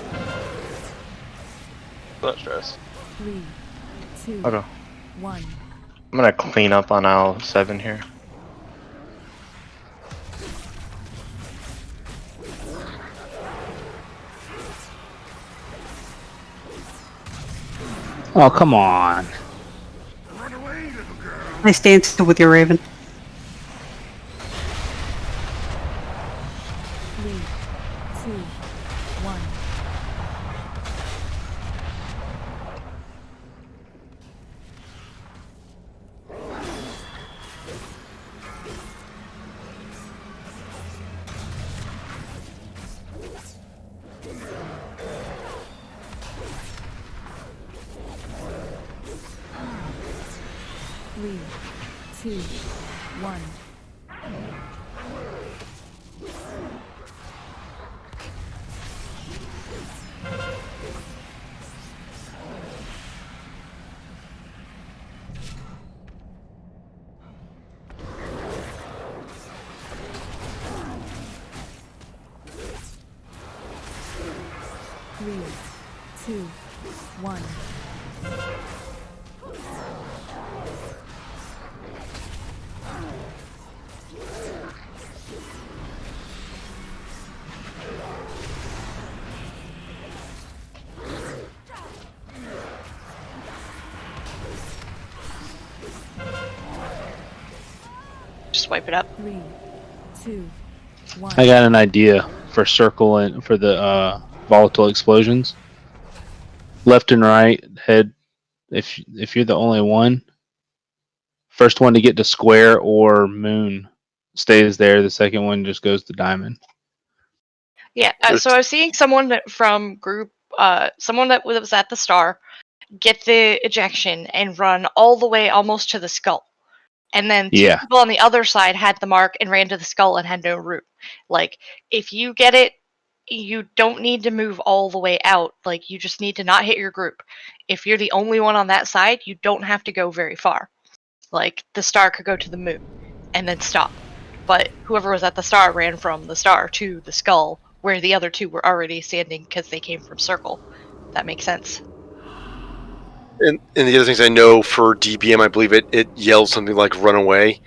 Speaker 12: Not stress.
Speaker 15: 3, 2,
Speaker 16: Okay.
Speaker 15: 1.
Speaker 16: I'm gonna clean up on aisle 7 here.
Speaker 7: Oh, come on.
Speaker 10: Nice dancing with your Raven.
Speaker 15: 3, 2, 1. Three, two, one. Three, two, one.
Speaker 4: Just wipe it up.
Speaker 15: 3, 2, 1.
Speaker 7: I got an idea for circle and for the volatile explosions. Left and right head. If you're the only one, first one to get to square or moon stays there. The second one just goes to diamond.
Speaker 4: Yeah, so I was seeing someone from group, someone that was at the star, get the ejection and run all the way almost to the skull. And then 2
Speaker 7: Yeah.
Speaker 4: people on the other side had the mark and ran to the skull and had no route. Like, if you get it, you don't need to move all the way out. Like, you just need to not hit your group. If you're the only one on that side, you don't have to go very far. Like, the star could go to the moon and then stop. But whoever was at the star ran from the star to the skull, where the other 2 were already standing because they came from circle. That makes sense.
Speaker 1: And the other things I know for DBM, I believe it yells something like "run away."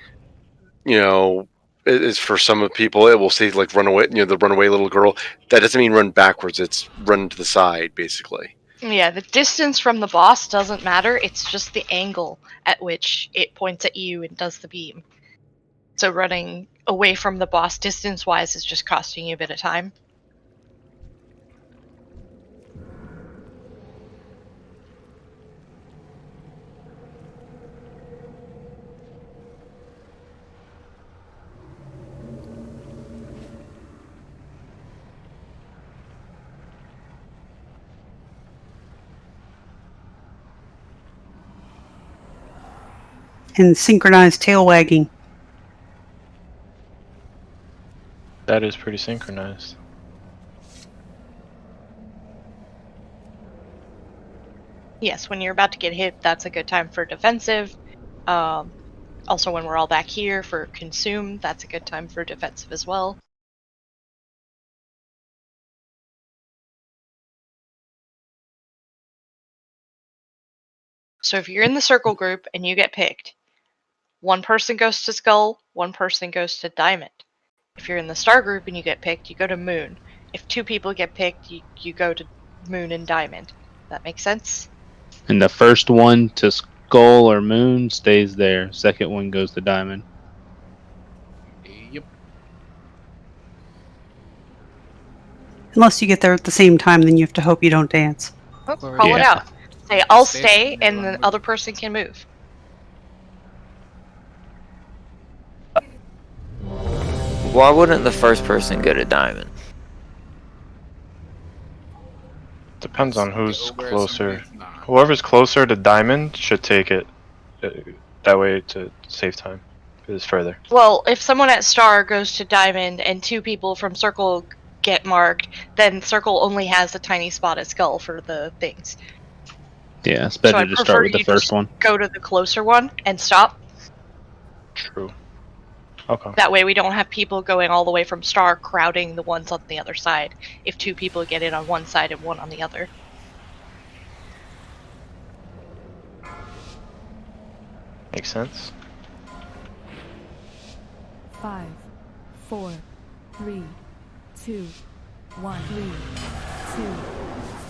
Speaker 1: You know, it is for some of people it will say like "run away." You know, the runaway little girl. That doesn't mean run backwards. It's run to the side, basically.
Speaker 4: Yeah, the distance from the boss doesn't matter. It's just the angle at which it points at you and does the beam. So running away from the boss distance-wise is just costing you a bit of time.
Speaker 10: And synchronized tail wagging.
Speaker 16: That is pretty synchronized.
Speaker 4: Yes, when you're about to get hit, that's a good time for defensive. Also, when we're all back here for consume, that's a good time for defensive as well. So if you're in the circle group and you get picked, one person goes to skull, one person goes to diamond. If you're in the star group and you get picked, you go to moon. If two people get picked, you go to moon and diamond. That makes sense?
Speaker 7: And the first one to skull or moon stays there. Second one goes to diamond.
Speaker 9: Yep.
Speaker 10: Unless you get there at the same time, then you have to hope you don't dance.
Speaker 4: Oh,
Speaker 9: Or
Speaker 4: call it
Speaker 7: Yeah.
Speaker 4: out. Say, I'll
Speaker 9: Stay
Speaker 4: stay,
Speaker 9: there,
Speaker 4: and
Speaker 9: run
Speaker 4: the
Speaker 9: with
Speaker 4: other
Speaker 9: it.
Speaker 4: person can move.
Speaker 17: Why wouldn't the first person go to diamond?
Speaker 16: Depends on who's
Speaker 9: Go where
Speaker 16: closer.
Speaker 9: somebody's not.
Speaker 16: Whoever's closer to diamond should take it. That way to save time. Because it's further.
Speaker 4: Well, if someone at star goes to diamond and two people from circle get marked, then circle only has a tiny spot at skull for the things.
Speaker 7: Yeah, it's
Speaker 4: So
Speaker 7: better
Speaker 4: I
Speaker 7: to
Speaker 4: prefer
Speaker 7: start with the
Speaker 4: you
Speaker 7: first
Speaker 4: just
Speaker 7: one.
Speaker 4: go to the closer one and stop.
Speaker 16: True. Okay.
Speaker 4: That way we don't have people going all the way from star crowding the ones on the other side if two people get in on one side and one on the other.
Speaker 16: Makes sense.
Speaker 15: 5, 4, 3, 2, 1. 3, 2,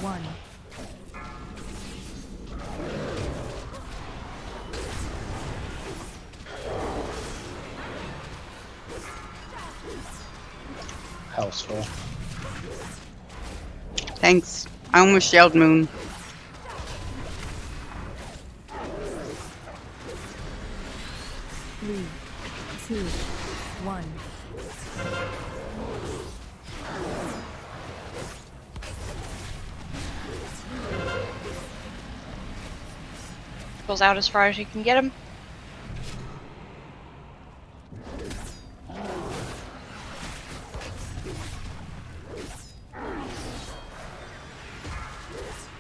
Speaker 15: 1.
Speaker 14: House full.
Speaker 18: Thanks. I almost yelled moon.
Speaker 15: Three, two, one.
Speaker 4: Goes out as far as you can get him.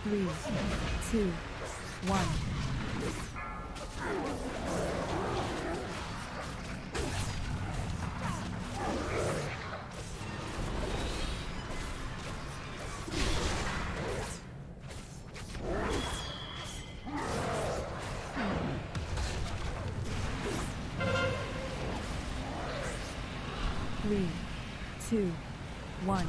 Speaker 15: Three, two, one. Three, two, one.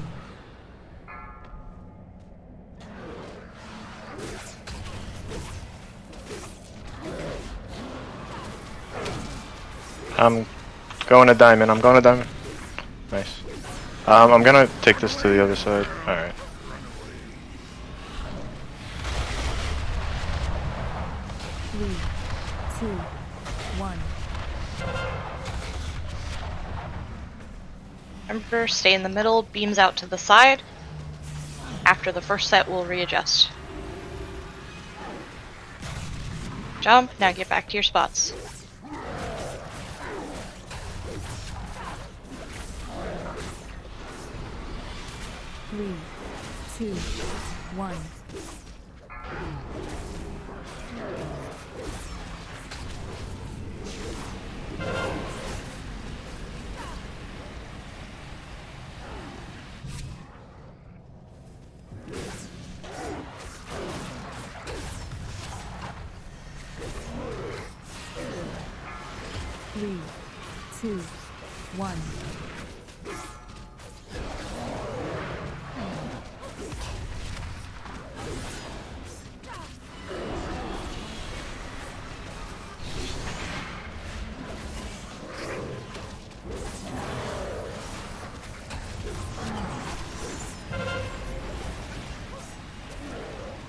Speaker 16: I'm going to diamond. I'm going to diamond. Nice. I'm gonna take this to the other side. Alright.
Speaker 15: Three, two, one.
Speaker 4: Remember, stay in the middle, beams out to the side. After the first set, we'll readjust. Jump, now get back to your spots.
Speaker 15: Three, two, one. 3, 2, 1.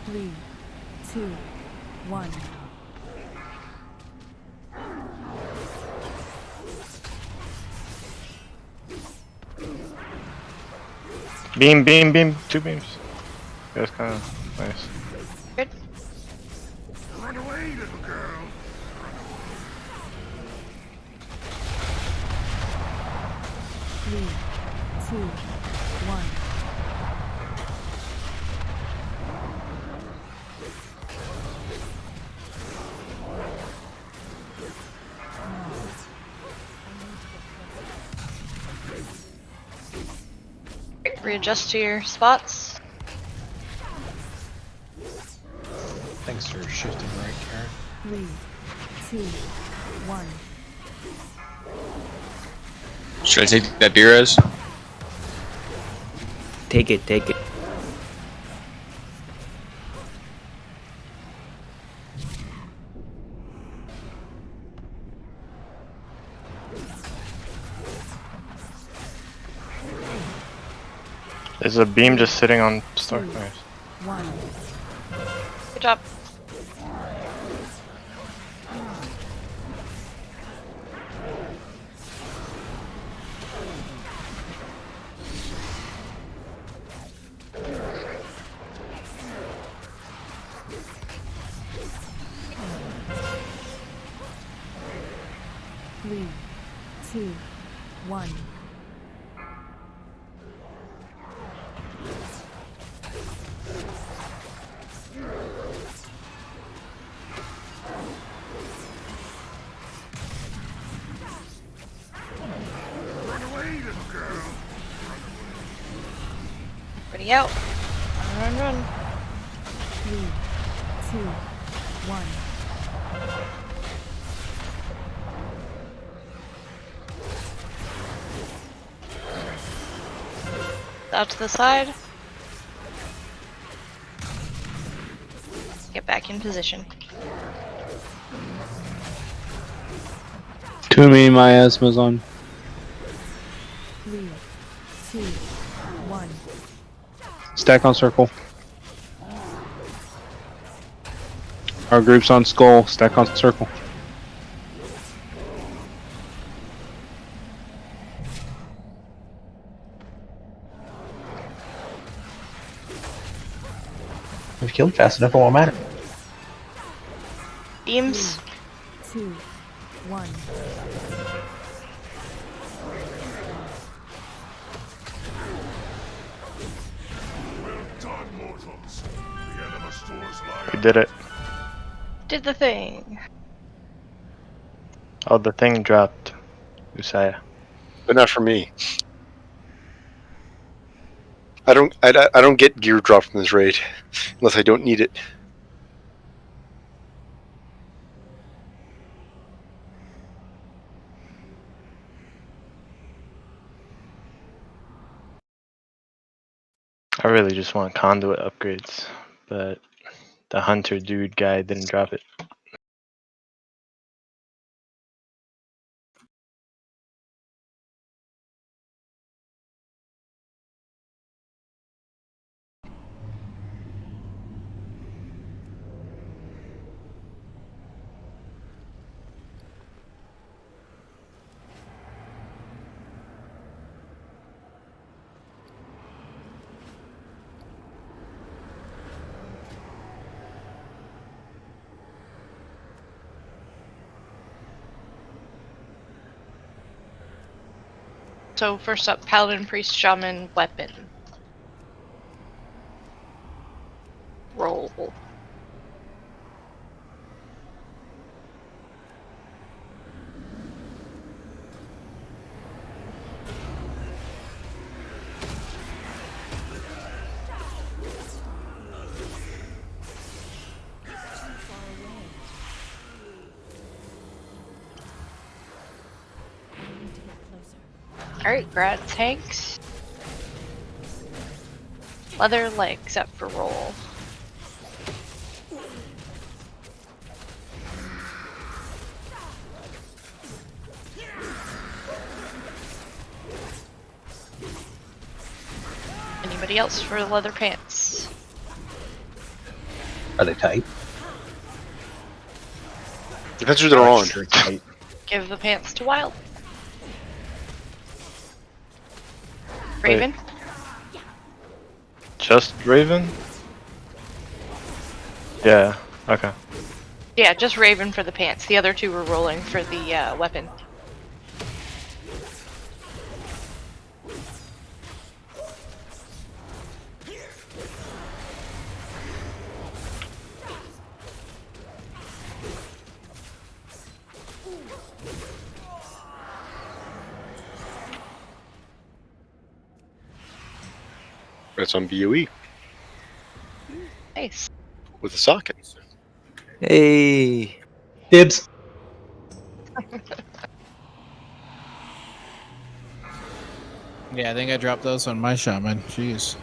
Speaker 15: Three, two, one.
Speaker 16: Beam, beam, beam. 2 beams. That's kind of nice.
Speaker 4: Good.
Speaker 3: Run away, little girl.
Speaker 15: Three, two, one.
Speaker 4: Readjust to your spots.
Speaker 14: Thanks for shifting right, Karen.
Speaker 15: 3, 2, 1.
Speaker 13: Should I take that beer res?
Speaker 17: Take it, take it.
Speaker 16: There's a beam just sitting on Stark. Nice.
Speaker 15: 1.
Speaker 4: Good job.
Speaker 15: Three, two, one.
Speaker 3: Run away, little girl.
Speaker 4: Ready out. Run, run, run.
Speaker 15: 3, 2, 1.
Speaker 4: Out to the side. Get back in position.
Speaker 7: Too many miasmas on.
Speaker 15: 3, 2, 1.
Speaker 7: Stack on circle. Our group's on skull. Stack on circle.
Speaker 5: If killed fast enough, it won't matter.
Speaker 4: Beams.
Speaker 15: 2, 1.
Speaker 3: Well done, mortals. The Anima stores lie
Speaker 16: We did it.
Speaker 4: Did the thing.
Speaker 16: Oh, the thing dropped. Usaya.
Speaker 1: But not for me. I don't get gear drop from this raid unless I don't need it.
Speaker 16: I really just want conduit upgrades, but the hunter dude guy didn't drop it.
Speaker 4: So first up, paladin, priest, shaman, weapon. Roll. Alright, grad tanks. Leather legs up for roll. Anybody else for leather pants?
Speaker 5: Are they tight?
Speaker 1: Depends who they're on.
Speaker 14: Sure tight.
Speaker 4: Give the pants to Wild. Raven?
Speaker 16: Just Raven? Yeah, okay.
Speaker 4: Yeah, just Raven for the pants. The other two were rolling for the weapon.
Speaker 1: That's on BOE
Speaker 4: Nice.
Speaker 1: with a socket.
Speaker 17: Hey.
Speaker 5: Dibs.
Speaker 9: Yeah, I think I dropped those on my shaman. Jeez.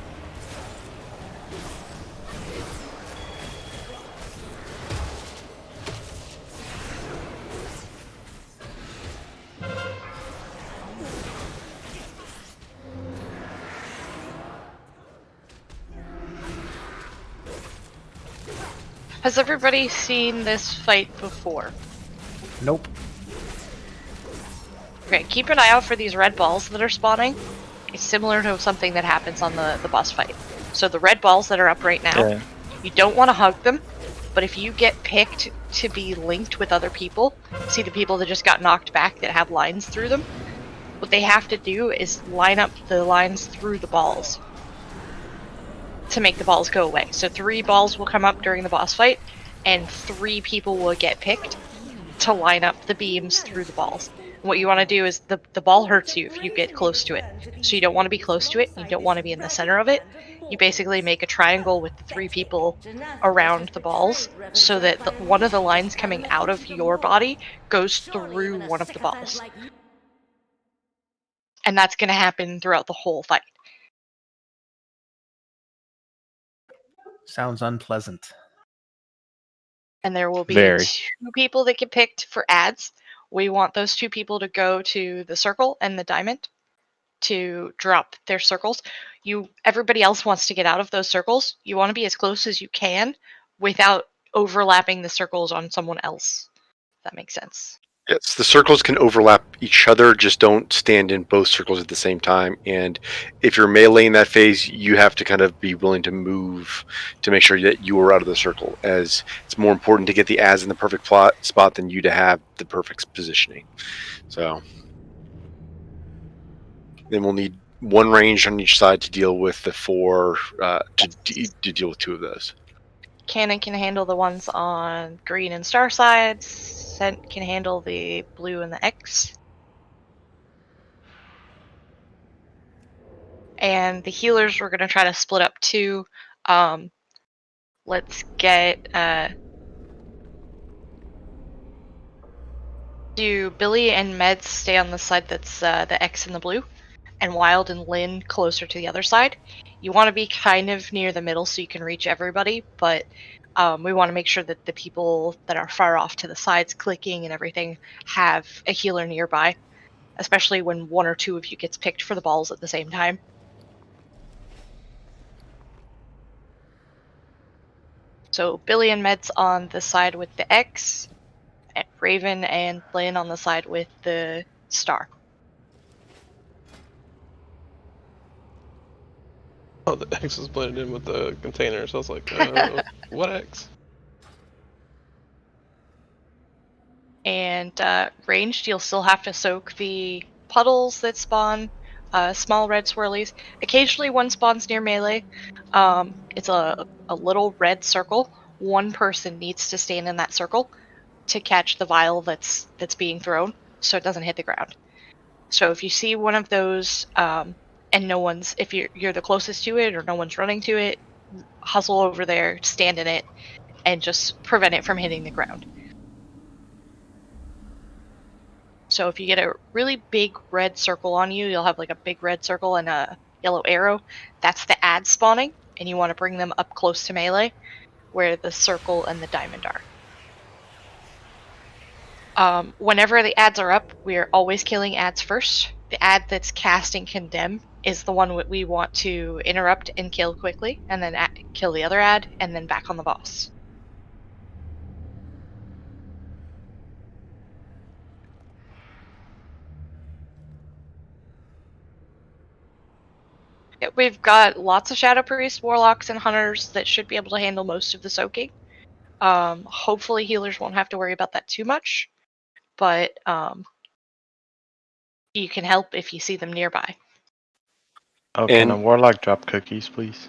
Speaker 4: Has everybody seen this fight before?
Speaker 14: Nope.
Speaker 4: Okay, keep an eye out for these red balls that are spawning. It's similar to something that happens on the boss fight. So the red balls that are up right now,
Speaker 16: Yeah.
Speaker 4: you don't want to hug them, but if you get picked to be linked with other people, see the people that just got knocked back that have lines through them, what they have to do is line up the lines through the balls to make the balls go away. So 3 balls will come up during the boss fight, and 3 people will get picked to line up the beams through the balls. And what you want to do is the ball hurts you if you get close to it. So you don't want to be close to it, you don't want to be in the center of it. You basically make a triangle with the 3 people around the balls so that one of the lines coming out of your body goes through one of the balls. And that's going to happen throughout the whole fight.
Speaker 6: Sounds unpleasant.
Speaker 4: And there will be
Speaker 16: Very.
Speaker 4: 2 people that get picked for ads. We want those 2 people to go to the circle and the diamond to drop their circles. Everybody else wants to get out of those circles. You want to be as close as you can without overlapping the circles on someone else. If that makes sense.
Speaker 1: Yes, the circles can overlap each other, just don't stand in both circles at the same time. And if you're melee in that phase, you have to kind of be willing to move to make sure that you are out of the circle, as it's more important to get the ads in the perfect spot than you to have the perfect positioning. So then we'll need 1 range on each side to deal with the 4, to deal with 2 of those.
Speaker 4: Cannon can handle the ones on green and star sides. Scent can handle the blue and the X. And the healers we're going to try to split up too. Let's get do Billy and Meds stay on the side that's the X and the blue, and Wild and Lynn closer to the other side. You want to be kind of near the middle so you can reach everybody, but we want to make sure that the people that are far off to the sides clicking and everything have a healer nearby, especially when 1 or 2 of you gets picked for the balls at the same time. So Billy and Meds on the side with the X, and Raven and Lynn on the side with the star.
Speaker 12: Oh, the X is blended in with the container, so I was like, what X?
Speaker 4: And ranged, you'll still have to soak the puddles that spawn small red swirlies. Occasionally one spawns near melee. It's a little red circle. 1 person needs to stand in that circle to catch the vial that's being thrown so it doesn't hit the ground. So if you see one of those and no one's, if you're the closest to it or no one's running to it, hustle over there, stand in it, and just prevent it from hitting the ground. So if you get a really big red circle on you, you'll have like a big red circle and a yellow arrow. That's the ad spawning, and you want to bring them up close to melee, where the circle and the diamond are. Whenever the ads are up, we're always killing ads first. The ad that's casting Condemn is the one we want to interrupt and kill quickly, and then kill the other ad, and then back on the boss. We've got lots of Shadow Priests, Warlocks, and Hunters that should be able to handle most of the soaking. Hopefully healers won't have to worry about that too much, but you can help if you see them nearby.
Speaker 16: Oh, can a Warlock drop cookies, please?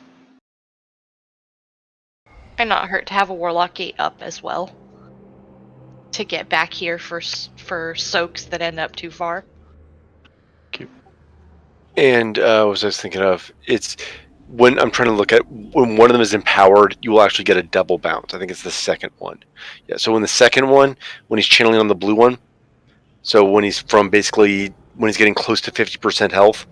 Speaker 4: And not hurt to have a Warlock gate up as well, to get back here for soaks that end up too far.
Speaker 1: And what was I thinking of? It's when I'm trying to look at when one of them is empowered, you will actually get a double bounce. I think it's the second one. Yeah. So when the second one, when he's channeling on the blue one, so when he's when he's getting close to 50% health,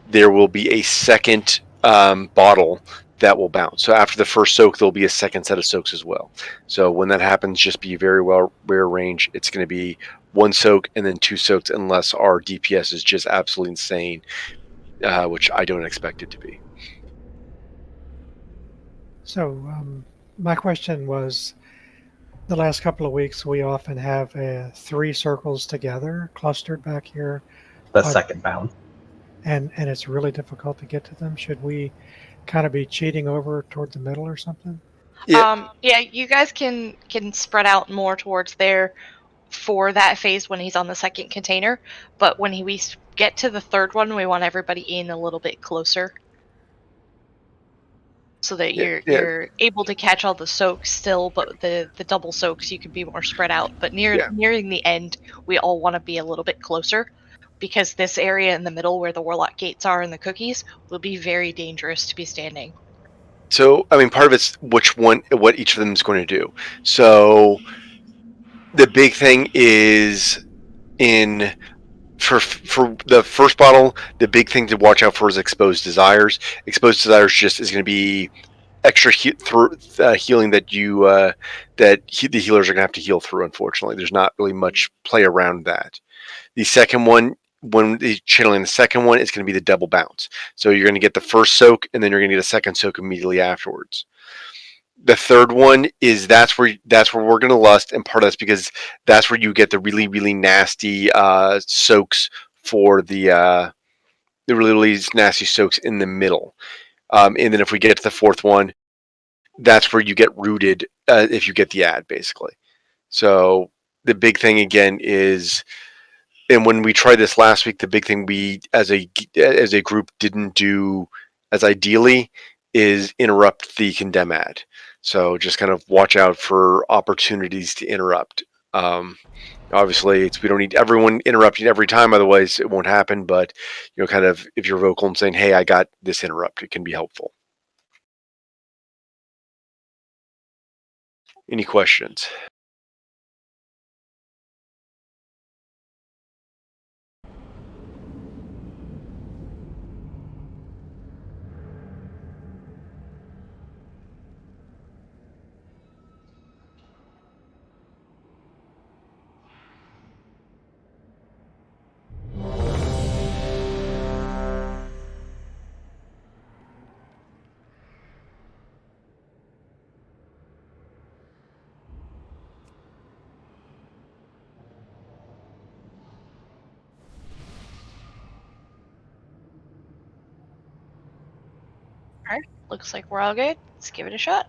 Speaker 1: there will be a second bottle that will bounce. So after the first soak, there'll be a second set of soaks as well. So when that happens, just be very well rare range. It's going to be one soak and then two soaks, unless our DPS is just absolutely insane. Which I don't expect it to be.
Speaker 19: So my question was, the last couple of weeks we often have 3 circles together clustered back here.
Speaker 5: The second bound.
Speaker 19: And it's really difficult to get to them. Should we kind of be cheating over toward the middle or something?
Speaker 4: Yeah, you guys can spread out more towards there for that phase when he's on the second container, but when we get to the third one, we want everybody in a little bit closer, so that you're able to catch all the soaks still, but the double soaks you can be more spread out. But nearing the end, we all want to be a little bit closer, because this area in the middle where the Warlock gates are and the cookies will be very dangerous to be standing.
Speaker 1: So, I mean, part of it's what each of them is going to do. So, the big thing is for the first bottle, the big thing to watch out for is exposed desires. Exposed desires just is going to be extra healing that the healers are going to have to heal through. Unfortunately, there's not really much play around that. The second one, when the channeling the second one, is going to be the double bounce. So you're going to get the first soak, and then you're going to get a second soak immediately afterwards. The third one is that's where we're going to lust, and part of that's because that's where you get the really, really nasty soaks for the really, really nasty soaks in the middle. And then if we get to the fourth one, that's where you get rooted if you get the ad, basically. So the big thing again is, and when we tried this last week, the big thing we as a group didn't do as ideally is interrupt the condemn ad. So just kind of watch out for opportunities to interrupt. Obviously, we don't need everyone interrupting every time, otherwise it won't happen. But kind of if you're vocal and saying, "Hey, I got this interrupt," it can be helpful. Any questions?
Speaker 4: Alright, looks like we're all good. Let's give it a shot.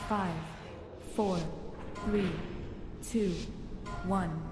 Speaker 15: Five, 4, 3, 2, 1.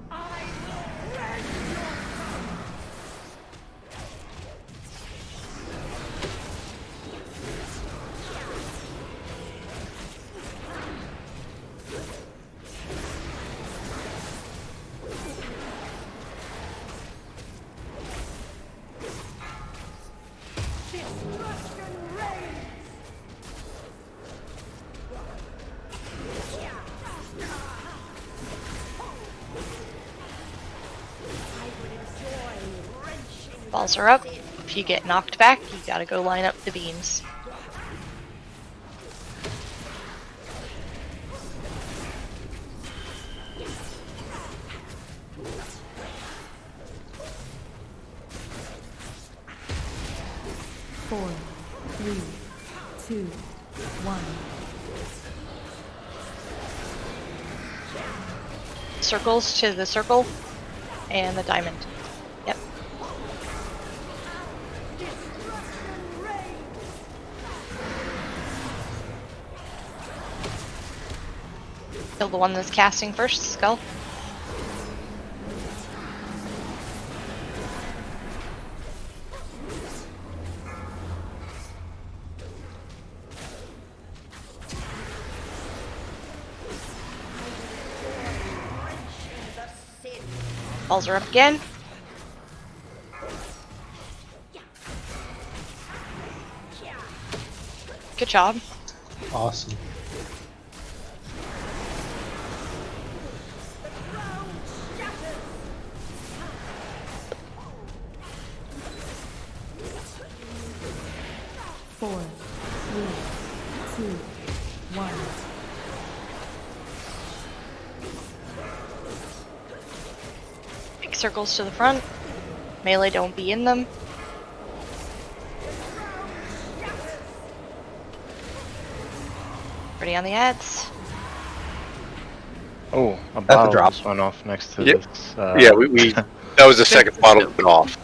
Speaker 4: Balls are up. If you get knocked back, you gotta go line up the beams.
Speaker 15: Four, three, two, one.
Speaker 4: Circles to the circle and the diamond. Yep. Kill the one that's casting first, Skull. Balls are up again. Good job.
Speaker 14: Awesome.
Speaker 15: Four, three, two, one.
Speaker 4: Big circles to the front. Melee don't be in them. Ready on the ads.
Speaker 16: Oh, a
Speaker 5: the
Speaker 16: bottle
Speaker 5: drop.
Speaker 16: just went off next to
Speaker 1: Yep.
Speaker 16: this.
Speaker 1: Yeah, we that was the second bottle that went off.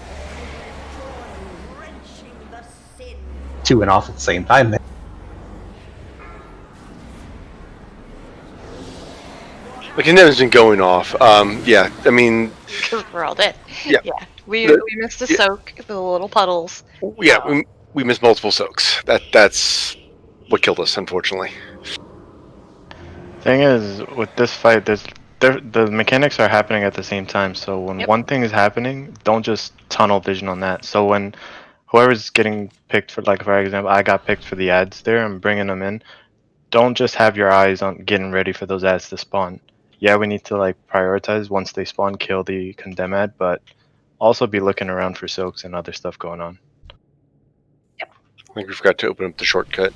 Speaker 5: 2 went off at the same time.
Speaker 1: The condemn's been going off. Yeah, I mean,
Speaker 4: Because we're all dead.
Speaker 1: Yeah.
Speaker 4: We
Speaker 1: The-
Speaker 4: missed a
Speaker 1: yeah.
Speaker 4: soak, the little puddles.
Speaker 1: yeah, we missed multiple soaks. That's what killed us, unfortunately.
Speaker 16: Thing is, with this fight, the mechanics are happening at the same time. So when
Speaker 4: Yep.
Speaker 16: one thing is happening, don't just tunnel vision on that. So when whoever's getting picked for, like for example, I got picked for the ads there, I'm bringing them in. Don't just have your eyes on getting ready for those ads to spawn. Yeah, we need to like prioritize once they spawn, kill the condemn ad, but also be looking around for soaks and other stuff going on.
Speaker 1: I think we forgot to open up the shortcut.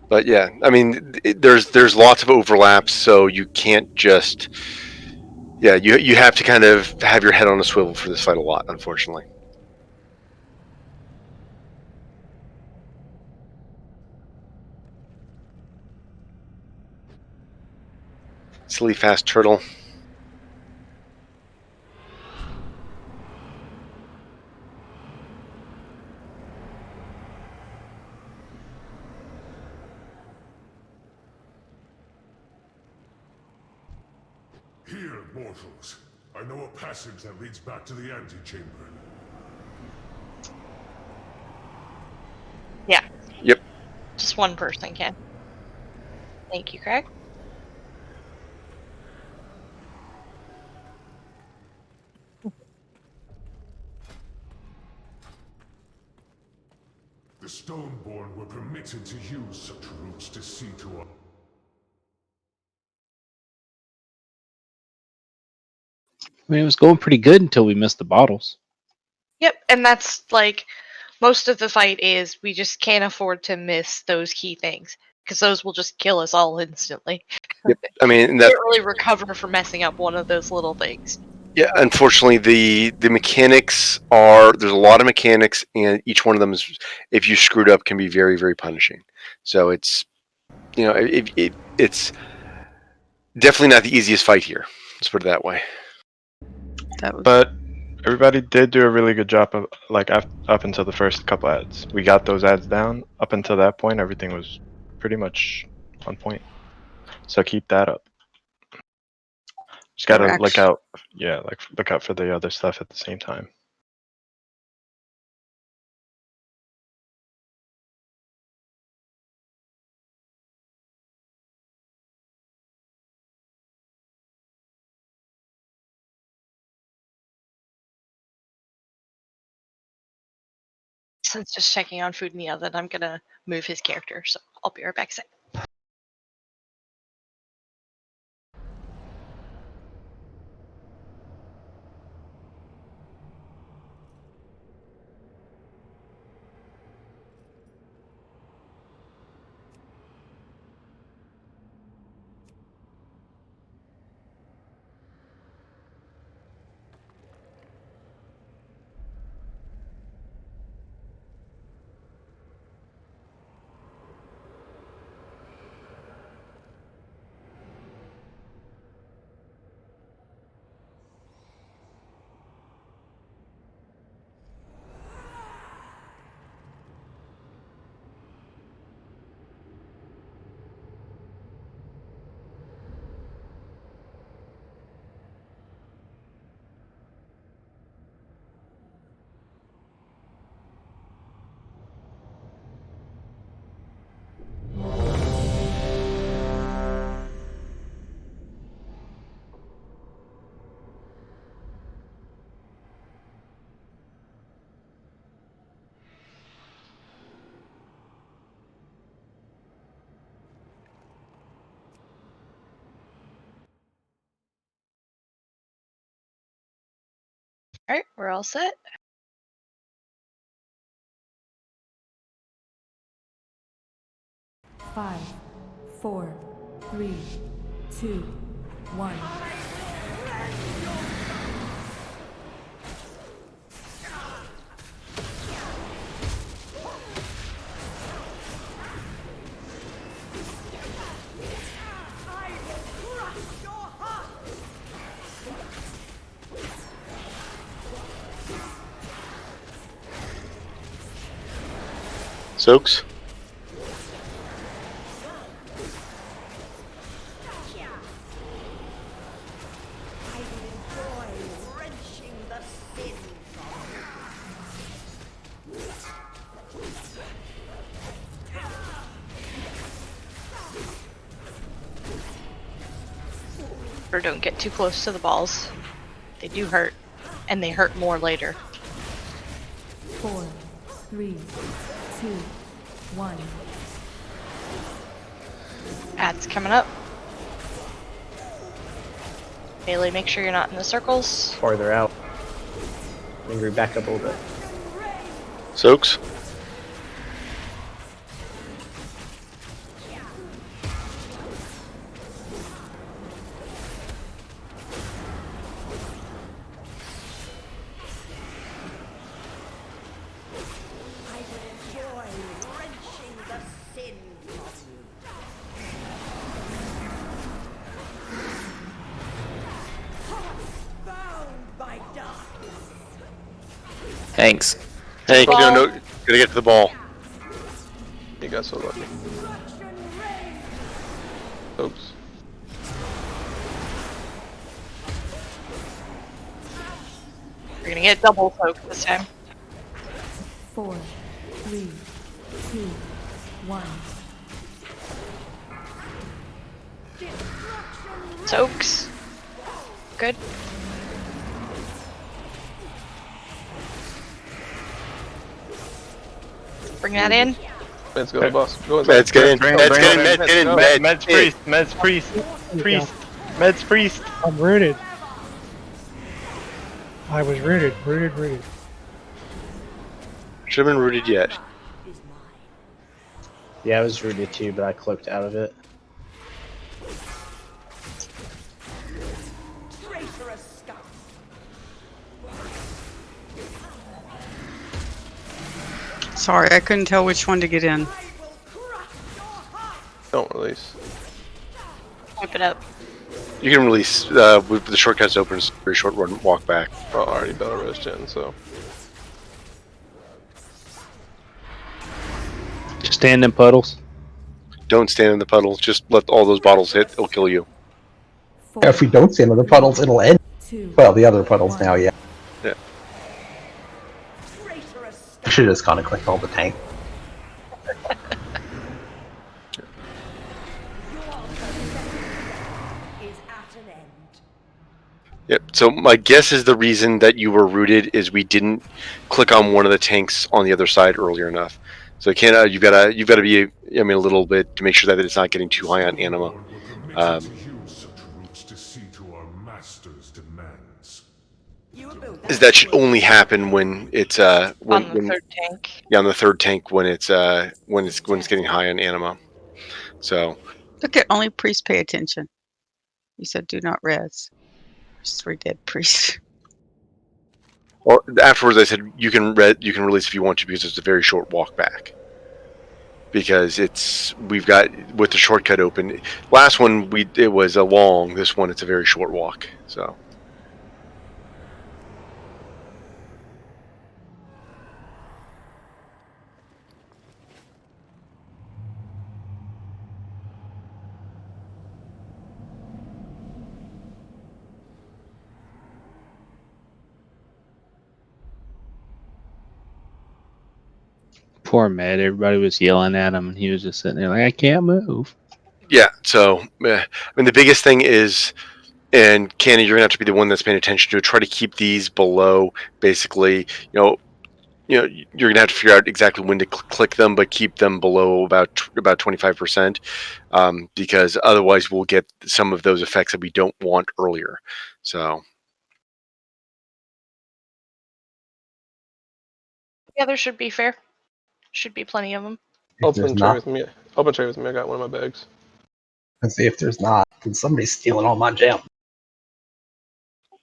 Speaker 1: But yeah, I mean, there's lots of overlaps, so you can't just. Yeah, you have to kind of have your head on a swivel for this fight a lot, unfortunately. Silly fast turtle.
Speaker 3: Here, mortals. I know a passage that leads back to the antechamber.
Speaker 4: Yeah.
Speaker 1: Yep.
Speaker 4: Just one person can. Thank you, Craig.
Speaker 3: The Stoneborn were permitted to use such routes to see to us.
Speaker 7: I mean, it was going pretty good until we missed the bottles.
Speaker 4: Yep, and that's like most of the fight is we just can't afford to miss those key things because those will just kill us all instantly.
Speaker 1: Yep. I mean,
Speaker 4: You
Speaker 1: that.
Speaker 4: can't really recover from messing up one of those little things.
Speaker 1: Yeah, unfortunately, the mechanics are there's a lot of mechanics, and each one of them is, if you screwed up, can be very very punishing. So it's, it's definitely not the easiest fight here. Let's put it that way.
Speaker 16: But everybody did do a really good job of like up until the first couple ads. We got those ads down. Up until that point, everything was pretty much on point. So keep that up. Just gotta look out. Yeah, like look out for the other stuff at the same time.
Speaker 4: Since just checking on food in the oven, I'm gonna move his character, so I'll be right back. All right, we're all set.
Speaker 15: Five, four, three, two, one.
Speaker 1: Soaks.
Speaker 4: Or don't get too close to the balls. They do hurt, and they hurt more later.
Speaker 15: 4, 3, 2, 1.
Speaker 4: Ad's coming up. Bailey, make sure you're not in the circles.
Speaker 2: Farther out. Angry, back up a little bit.
Speaker 1: Soaks.
Speaker 17: Thanks.
Speaker 1: Hank, no, gotta get to the ball.
Speaker 12: You got so lucky. Oops.
Speaker 4: We're gonna get double soak this time.
Speaker 15: 4, 3, 2, 1.
Speaker 4: Soaks. Good. Bring that in.
Speaker 12: Let's go, boss. Go
Speaker 1: Meds, get in. Meds, get in. Meds, get in.
Speaker 16: Meds priest. Meds priest. Priest. Meds priest.
Speaker 19: I'm rooted. I was rooted. Rooted.
Speaker 1: Should have been rooted yet.
Speaker 2: Yeah, I was rooted too, but I cloaked out of it.
Speaker 18: Sorry, I couldn't tell which one to get in.
Speaker 12: Don't release.
Speaker 4: Whip it up.
Speaker 1: You can release with the shortcuts open. It's a very short run, walk back.
Speaker 12: Oh, I already battle res gen, so.
Speaker 7: Just stand in puddles.
Speaker 1: Don't stand in the puddles. Just let all those bottles hit. It'll kill you.
Speaker 5: If we don't stand in the puddles, it'll end. Well, the other puddles now, yeah.
Speaker 1: Yeah.
Speaker 5: I should have just gone and clicked all the tank.
Speaker 1: Yep. So my guess is the reason that you were rooted is we didn't click on one of the tanks on the other side earlier enough. So you've got to be a little bit to make sure that it's not getting too high on anima. Is that should only happen when it's
Speaker 4: on the third tank.
Speaker 1: Yeah, on the third tank when it's getting high on anima. So
Speaker 18: Okay, only priests pay attention. You said do not res. There's 3 dead priests.
Speaker 1: Or afterwards, I said you can release if you want to because it's a very short walk back. Because we've got with the shortcut open. Last one it was a long. This one it's a very short walk. So.
Speaker 7: Poor Matt. Everybody was yelling at him, and he was just sitting there like, I can't move.
Speaker 1: Yeah. So, I mean, the biggest thing is, and Candy, you're gonna have to be the one that's paying attention to it. Try to keep these below. Basically, you're gonna have to figure out exactly when to click them, but keep them below about 25%, because otherwise we'll get some of those effects that we don't want earlier. So.
Speaker 4: Yeah, there should be fair. Should be plenty of them.
Speaker 5: If there's not,
Speaker 12: Open tray with me. I got one of my bags.
Speaker 5: and see if there's not, then somebody's stealing all my gems.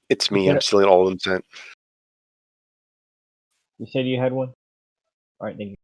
Speaker 1: It's me. I'm stealing all of them sent.
Speaker 2: You said you had one? Alright, thank you.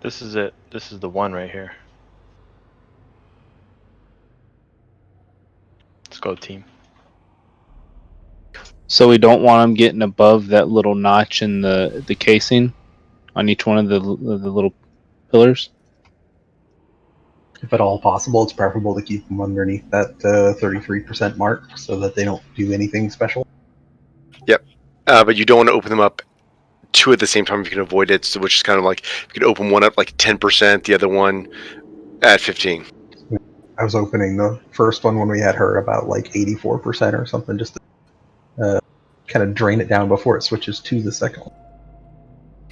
Speaker 16: This is it. This is the one right here. Let's go, team.
Speaker 7: So we don't want them getting above that little notch in the casing on each one of the little pillars.
Speaker 5: If at all possible, it's preferable to keep them underneath that 33% mark so that they don't do anything special.
Speaker 1: Yep. But you don't want to open them up two at the same time if you can avoid it. So, which is kind of like you can open one up like 10%, the other one at 15.
Speaker 5: I was opening the first one when we had her about like 84% or something, just to kind of drain it down before it switches to the second one.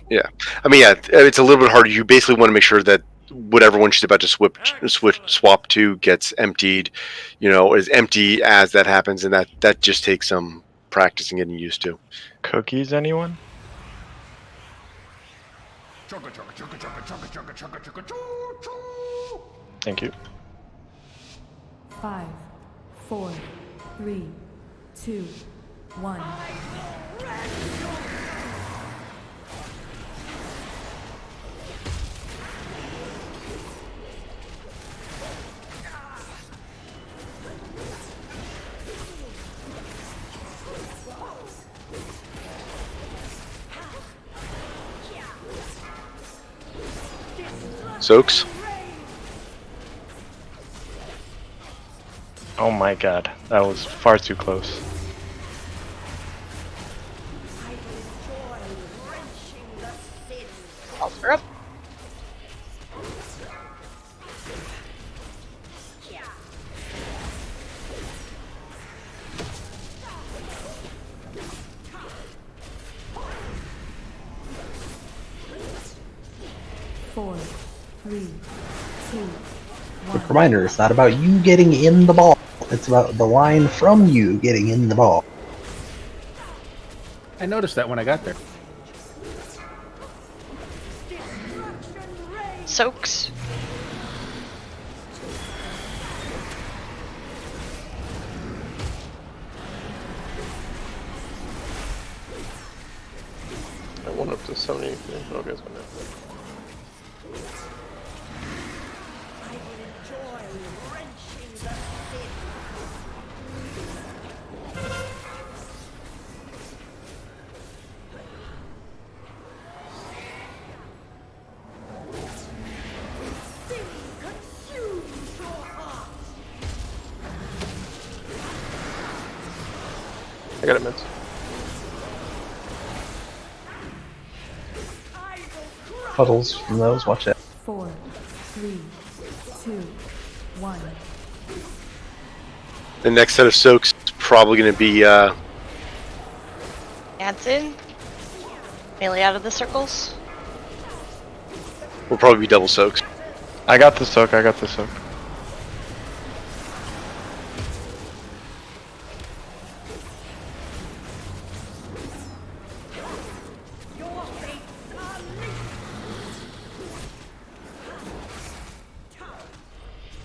Speaker 1: Yeah, I mean, yeah, it's a little bit harder. You basically want to make sure that whatever one she's about to swap to gets emptied, as empty as that happens, and that just takes some practice and getting used to.
Speaker 16: Cookies, anyone? Thank you.
Speaker 15: 5, 4, 3, 2, 1.
Speaker 1: Soaks.
Speaker 16: Oh my god, that was far too close.
Speaker 4: Pulse her up.
Speaker 15: Four, 3, 2, 1.
Speaker 5: Quick reminder, it's not about you getting in the ball. It's about the line from you getting in the ball.
Speaker 6: I noticed that when I got there.
Speaker 4: Soaks.
Speaker 12: I went up to 70. Okay, it's fine now. I got it, mids.
Speaker 5: Puddles from those, watch it.
Speaker 15: 4, 3, 2, 1.
Speaker 1: The next set of soaks is probably going to be
Speaker 4: Adds in. Melee out of the circles.
Speaker 1: will probably be double soaks.
Speaker 16: I got the soak, I got the soak.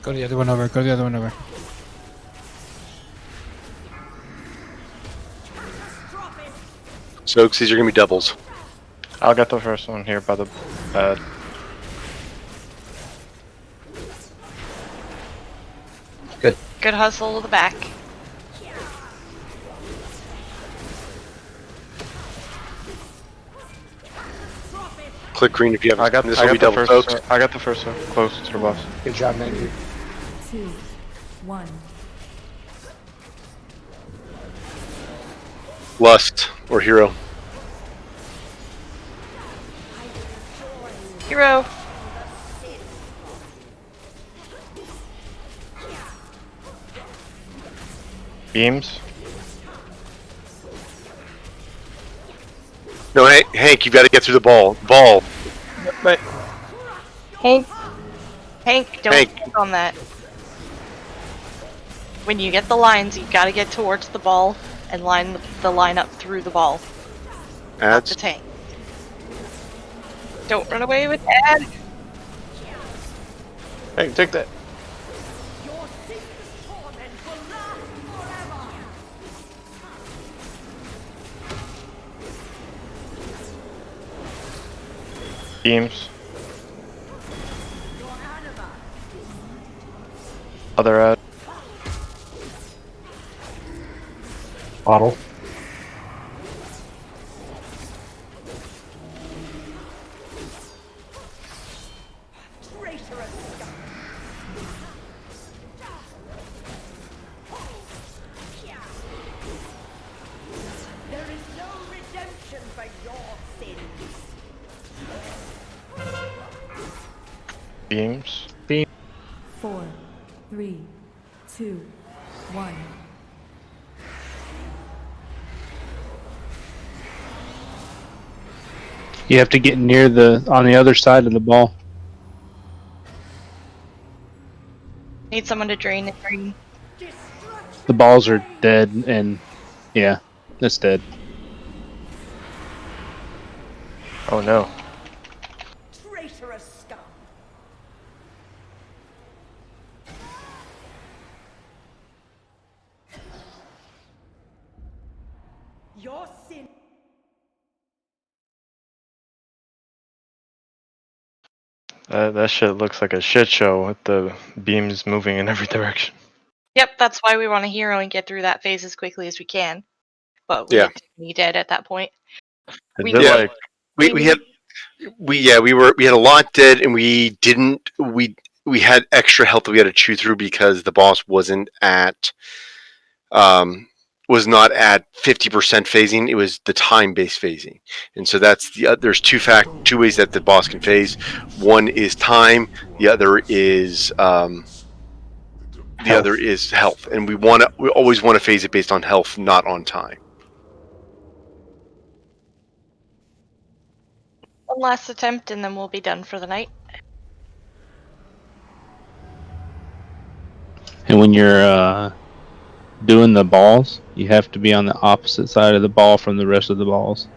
Speaker 9: Go the other one over. Go the other one over.
Speaker 1: Soaks, these are going to be doubles.
Speaker 16: I'll get the first one here by the bed.
Speaker 5: Good.
Speaker 4: Good hustle to the back.
Speaker 1: Click green if you have.
Speaker 16: I got.
Speaker 1: This
Speaker 16: I
Speaker 1: will be
Speaker 16: got the
Speaker 1: double
Speaker 16: first.
Speaker 1: soaked.
Speaker 16: I got the first one close to the boss.
Speaker 14: Good job, Nate.
Speaker 15: 2, 1.
Speaker 1: Lust or hero.
Speaker 4: Hero.
Speaker 16: Beams.
Speaker 1: No, Hank, you've got to get through the ball. Ball.
Speaker 16: Right.
Speaker 4: Hank, don't
Speaker 1: Hank.
Speaker 4: click on that. When you get the lines, you've got to get towards the ball and line the line up through the ball. Not the
Speaker 1: Ads.
Speaker 4: tank. Don't run away with ad.
Speaker 16: Hey, take that. Beams. Other ad.
Speaker 5: Bottle.
Speaker 11: There is no redemption for your sins.
Speaker 16: Beams.
Speaker 15: 4, 3, 2, 1.
Speaker 7: You have to get near on the other side of the ball.
Speaker 4: Need someone to drain the green.
Speaker 7: The balls are dead, and yeah, it's dead.
Speaker 16: Oh no.
Speaker 11: Traitorous scum. Your sin.
Speaker 16: That shit looks like a shit show with the beams moving in every direction.
Speaker 4: Yep, that's why we want a hero and get through that phase as quickly as we can. But we
Speaker 1: Yeah.
Speaker 4: get me dead at that point.
Speaker 16: Is it like
Speaker 1: we had we had a lot dead, and we had extra health that we had to chew through because the boss wasn't at was not at 50% phasing. It was the time based phasing, and so that's there's two ways that the boss can phase. One is time. The other is health, and we always want to phase it based on health, not on time.
Speaker 4: One last attempt, and then we'll be done for the night.
Speaker 7: And when you're doing the balls, you have to be on the opposite side of the ball from the rest of the balls.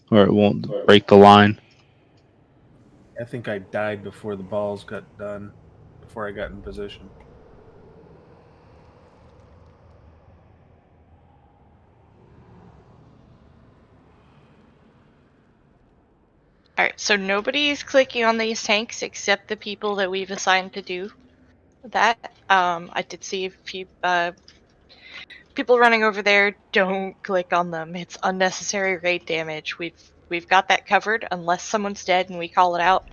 Speaker 7: Or it won't break the line.
Speaker 6: I think I died before the balls got done, before I got in position.
Speaker 4: Alright, so nobody's clicking on these tanks except the people that we've assigned to do that. I did see a few people running over there. Don't click on them. It's unnecessary raid damage. We've got that covered unless someone's dead and we call it out.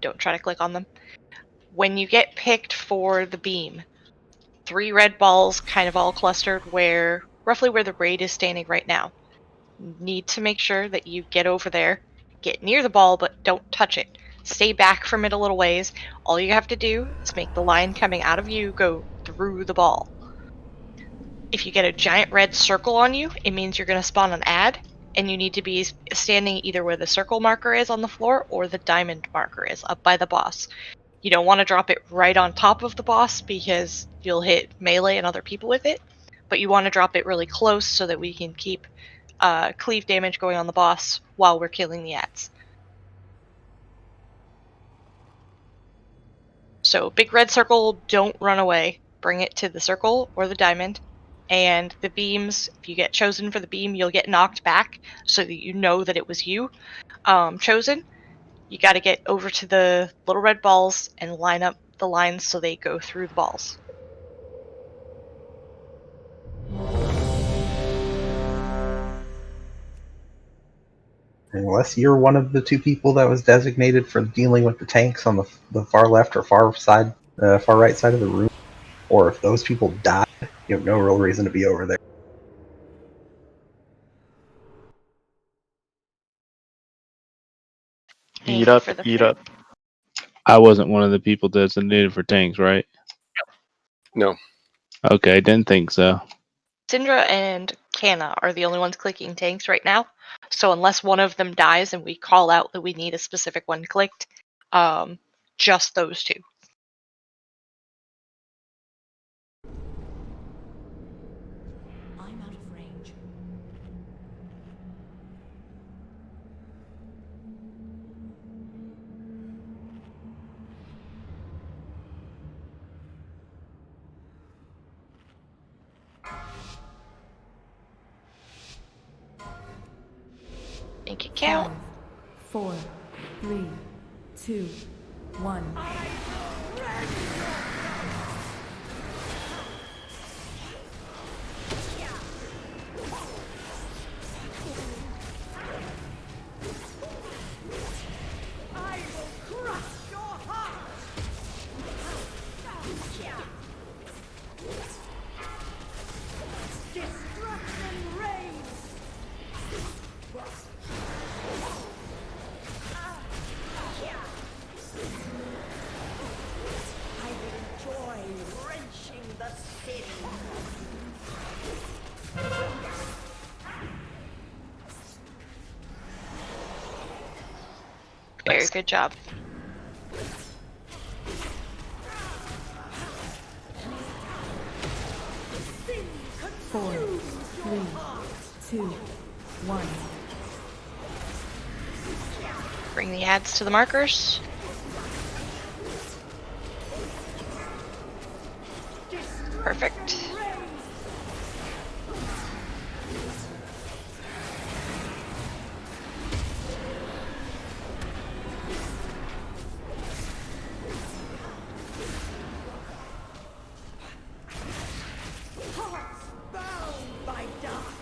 Speaker 4: Don't try to click on them. When you get picked for the beam, 3 red balls kind of all clustered roughly where the raid is standing right now. Need to make sure that you get over there, get near the ball, but don't touch it. Stay back from it a little ways. All you have to do is make the line coming out of you go through the ball. If you get a giant red circle on you, it means you're going to spawn an ad, and you need to be standing either where the circle marker is on the floor or the diamond marker is up by the boss. You don't want to drop it right on top of the boss because you'll hit melee and other people with it, but you want to drop it really close so that we can keep cleave damage going on the boss while we're killing the ads. So big red circle, don't run away. Bring it to the circle or the diamond. And the beams, if you get chosen for the beam, you'll get knocked back so that you know that it was you chosen. You got to get over to the little red balls and line up the lines so they go through the balls.
Speaker 5: Unless you're one of the two people that was designated for dealing with the tanks on the far left or far side, far right side of the room, or if those people died, you have no real reason to be over there.
Speaker 16: Eat up, eat up.
Speaker 7: I wasn't one of the people designated for tanks, right?
Speaker 1: No.
Speaker 7: Okay, didn't think so.
Speaker 4: Syndra and Kana are the only ones clicking tanks right now. So unless one of them dies and we call out that we need a specific one clicked, just those two.
Speaker 11: I'm out of range.
Speaker 4: Make it count.
Speaker 15: 5, 4, 3, 2, 1.
Speaker 11: I will crush your heart! Destruction reigns! I will enjoy wrenching the city.
Speaker 4: Very good job.
Speaker 15: Four, three, two, one.
Speaker 4: Bring the ads to the markers. Perfect.
Speaker 11: Hearts bound by dark.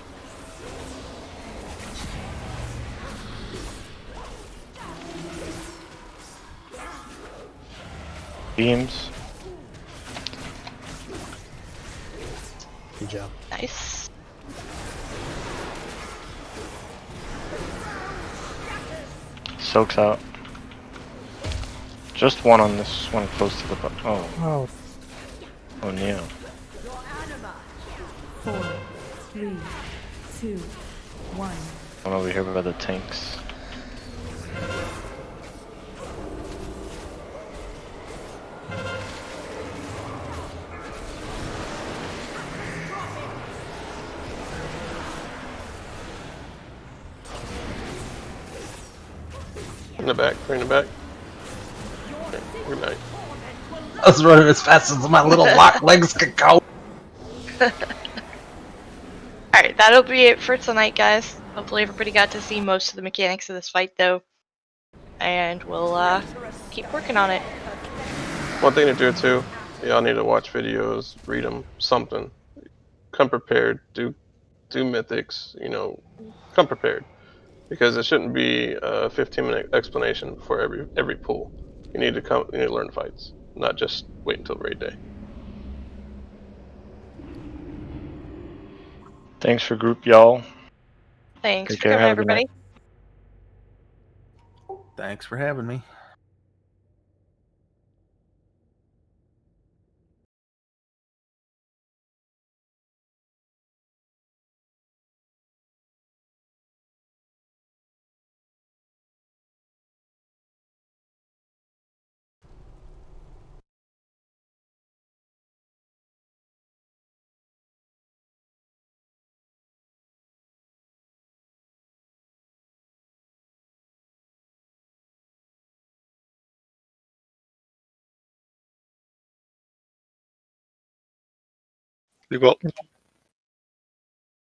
Speaker 16: Beams.
Speaker 14: Good job.
Speaker 4: Nice.
Speaker 16: Soaks out. Just one on this one close to the oh.
Speaker 19: Oh.
Speaker 16: Oh, Neo.
Speaker 15: 4, 3, 2, 1.
Speaker 16: I'm over here by the tanks.
Speaker 12: In the back, bring it back. Okay, good night.
Speaker 5: I was running as fast as my little lock legs could go.
Speaker 4: Alright, that'll be it for tonight, guys. Hopefully everybody got to see most of the mechanics of this fight, though. And we'll keep working on it.
Speaker 12: One thing to do too, y'all need to watch videos, read them, something. Come prepared. Do mythics. You know, come prepared, because it shouldn't be a 15-minute explanation for every pull. You need to come. You need to learn fights, not just wait until raid day.
Speaker 16: Thanks for group, y'all.
Speaker 4: Thanks
Speaker 16: Take
Speaker 4: for
Speaker 16: care.
Speaker 4: coming,
Speaker 16: Have a good night.
Speaker 4: everybody.
Speaker 6: Thanks for having me.
Speaker 1: Be well.